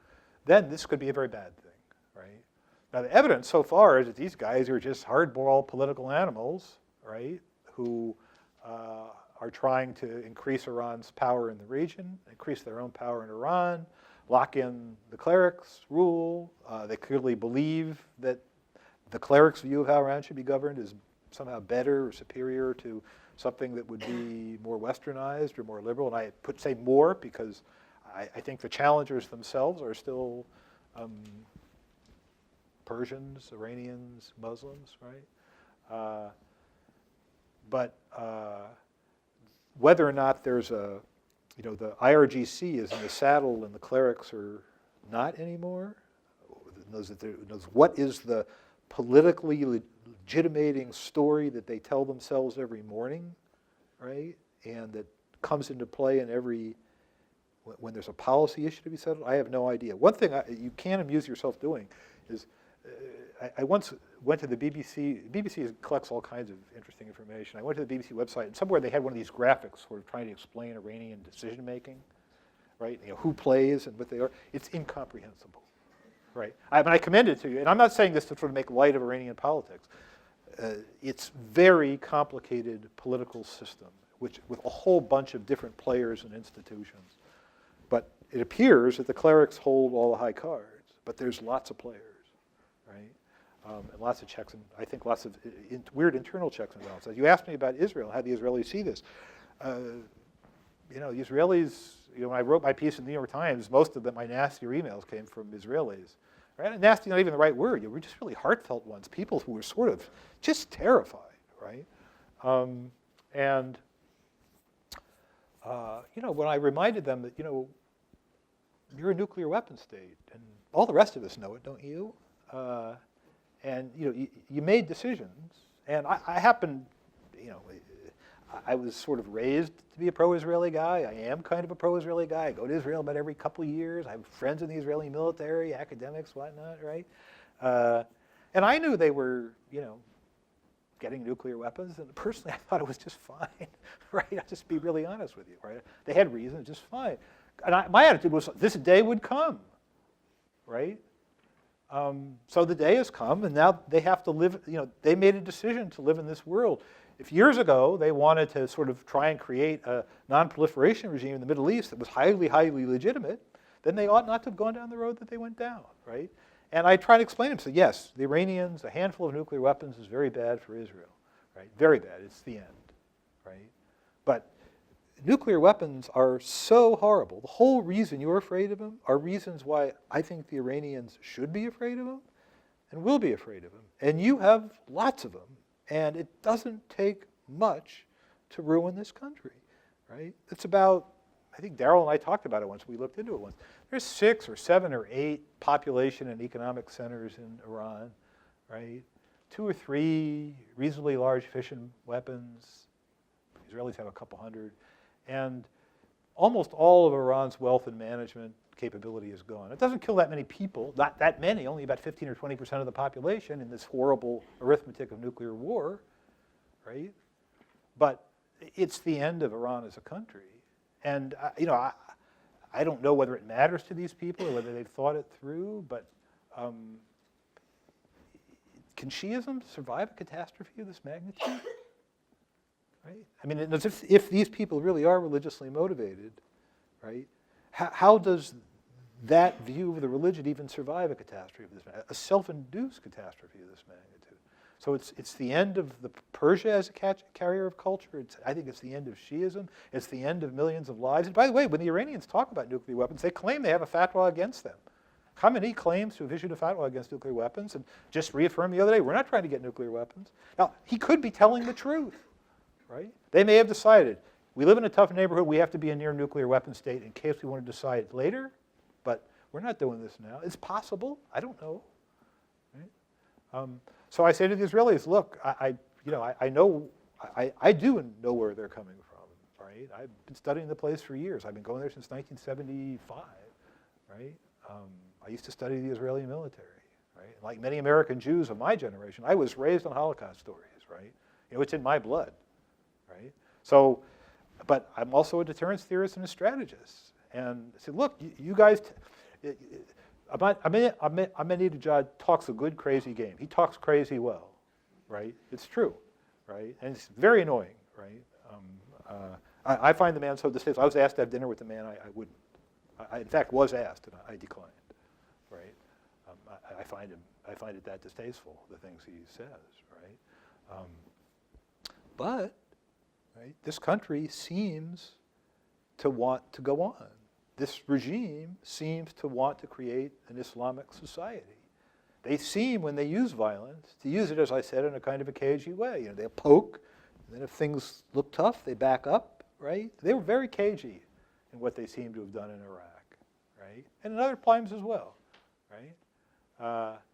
[SPEAKER 2] then this could be a very bad thing, right? Now, the evidence so far is that these guys are just hardball political animals, right, who are trying to increase Iran's power in the region, increase their own power in Iran, lock in the clerics' rule. They clearly believe that the clerics' view of how Iran should be governed is somehow better or superior to something that would be more westernized or more liberal. And I say more because I think the challengers themselves are still Persians, Iranians, Muslims, right? But whether or not there's the IRGC is in the saddle and the clerics are not anymore, knows what is the politically legitimating story that they tell themselves every morning, right? And that comes into play in when there's a policy issue to be settled, I have no idea. One thing you can amuse yourself doing is, I once went to the BBC. BBC collects all kinds of interesting information. I went to the BBC website, and somewhere they had one of these graphics sort of trying to explain Iranian decision-making, right? Who plays and what they are. It's incomprehensible, right? I commend it to you, and I'm not saying this to sort of make light of Iranian politics. It's very complicated political system, with a whole bunch of different players and institutions. But it appears that the clerics hold all the high cards, but there's lots of players, right? And lots of checks, and I think lots of weird internal checks and balances. You asked me about Israel, how the Israelis see this. The Israelis, when I wrote my piece in the New York Times, most of my nastier emails came from Israelis, right? And nasty, not even the right word. You were just really heartfelt ones, people who were sort of just terrified, right? When I reminded them that, you're a nuclear weapon state, and all the rest of us know it, don't you? And you made decisions, and I happen, I was sort of raised to be a pro-Israeli guy. I am kind of a pro-Israeli guy. I go to Israel about every couple of years. I have friends in the Israeli military, academics, whatnot, right? And I knew they were, getting nuclear weapons, and personally I thought it was just fine, right? I'll just be really honest with you, right? They had reasons, just fine. And my attitude was, this day would come, right? So the day has come, and now they have to live, they made a decision to live in this world. If years ago they wanted to sort of try and create a non-proliferation regime in the Middle East that was highly, highly legitimate, then they ought not to have gone down the road that they went down, right? And I try to explain to them, so yes, the Iranians, a handful of nuclear weapons is very bad for Israel, right? Very bad, it's the end, right? But nuclear weapons are so horrible. The whole reason you're afraid of them are reasons why I think the Iranians should be afraid of them and will be afraid of them. And you have lots of them, and it doesn't take much to ruin this country, right? It's about, I think Darrell and I talked about it once, we looked into it once. There's 6 or 7 or 8 population and economic centers in Iran, right? 2 or 3 reasonably large fission weapons. Israelis have a couple hundred. And almost all of Iran's wealth and management capability is gone. It doesn't kill that many people, not that many, only about 15 or 20% of the population in this horrible arithmetic of nuclear war, right? But it's the end of Iran as a country. And, I don't know whether it matters to these people or whether they've thought it through, but can Shiism survive a catastrophe of this magnitude? Right? I mean, if these people really are religiously motivated, right, how does that view of the religion even survive a catastrophe of this magnitude, a self-induced catastrophe of this magnitude? So it's the end of Persia as a carrier of culture. I think it's the end of Shiism. It's the end of millions of lives. And by the way, when the Iranians talk about nuclear weapons, they claim they have a fatwa against them. Khamenei claims to have issued a fatwa against nuclear weapons and just reaffirmed the other day, we're not trying to get nuclear weapons. Now, he could be telling the truth, right? They may have decided, we live in a tough neighborhood, we have to be a near nuclear weapon state in case we want to decide later, but we're not doing this now. It's possible, I don't know, right? So I say to the Israelis, look, I know, I do know where they're coming from, right? I've been studying the place for years. I've been going there since 1975, right? I used to study the Israeli military, right? Like many American Jews of my generation, I was raised on Holocaust stories, right? It's in my blood, right? So, but I'm also a deterrence theorist and a strategist. And I said, look, you guys, Ahmadinejad talks a good, crazy game. He talks crazy well, right? It's true, right? And it's very annoying, right? I find the man so distasteful. I was asked to have dinner with the man, I wouldn't. I, in fact, was asked, and I declined, right? I find it that distasteful, the things he says, right? But, right, this country seems to want to go on. This regime seems to want to create an Islamic society. They seem, when they use violence, to use it, as I said, in a kind of a cagey way. They'll poke, and then if things look tough, they back up, right? They were very cagey in what they seem to have done in Iraq, right? And in other times as well, right?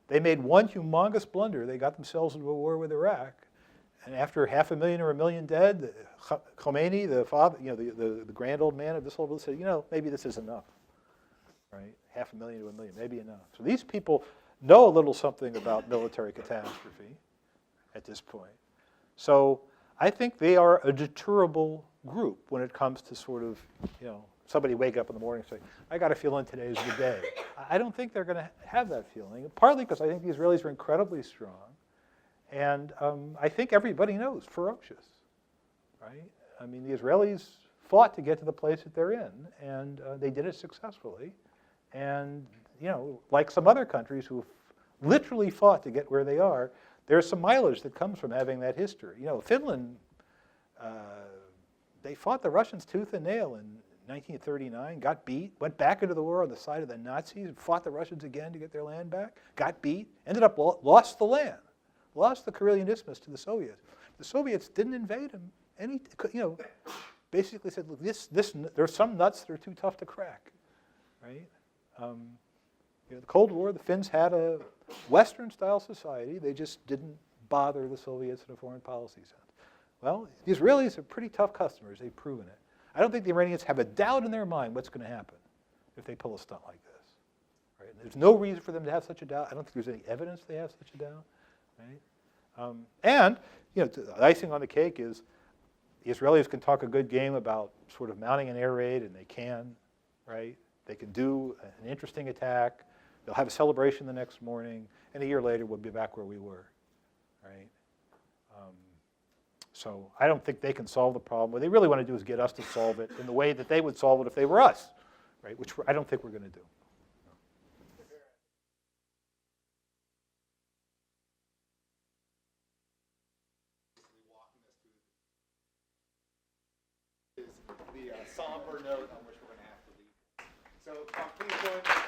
[SPEAKER 2] They made one humongous blunder. They got themselves into a war with Iraq, and after 500,000 or 1 million dead, Khomeini, the father, the grand old man of this whole world, said, maybe this is enough, right? 500,000 to 1 million, maybe enough. So these people know a little something about military catastrophe at this point. So I think they are a deterrable group when it comes to sort of, somebody wake up in the morning and say, I got a feeling today's the day. I don't think they're going to have that feeling, partly because I think the Israelis are incredibly strong. And I think everybody knows, ferocious, right? I mean, the Israelis fought to get to the place that they're in, and they did it successfully. And, like some other countries who've literally fought to get where they are, there's some mileage that comes from having that history. Finland, they fought the Russians tooth and nail in 1939, got beat, went back into the war on the side of the Nazis, and fought the Russians again to get their land back, got beat, ended up lost the land, lost the Karelian Isthmus to the Soviets. The Soviets didn't invade them. Basically said, look, there are some nuts that are too tough to crack, right? The Cold War, the Finns had a Western-style society. They just didn't bother the Soviets in a foreign policy sense. Well, the Israelis are pretty tough customers. They've proven it. I don't think the Iranians have a doubt in their mind what's going to happen if they pull a stunt like this. Right? There's no reason for them to have such a doubt. I don't think there's any evidence they have such a doubt. Right? And the icing on the cake is the Israelis can talk a good game about sort of mounting an air raid, and they can, right? They can do an interesting attack. They'll have a celebration the next morning, and a year later we'll be back where we were, right? So I don't think they can solve the problem. What they really want to do is get us to solve it in the way that they would solve it if they were us, right? Which I don't think we're going to do.
[SPEAKER 1] The somber note on which we're going to have to leave. So please join me.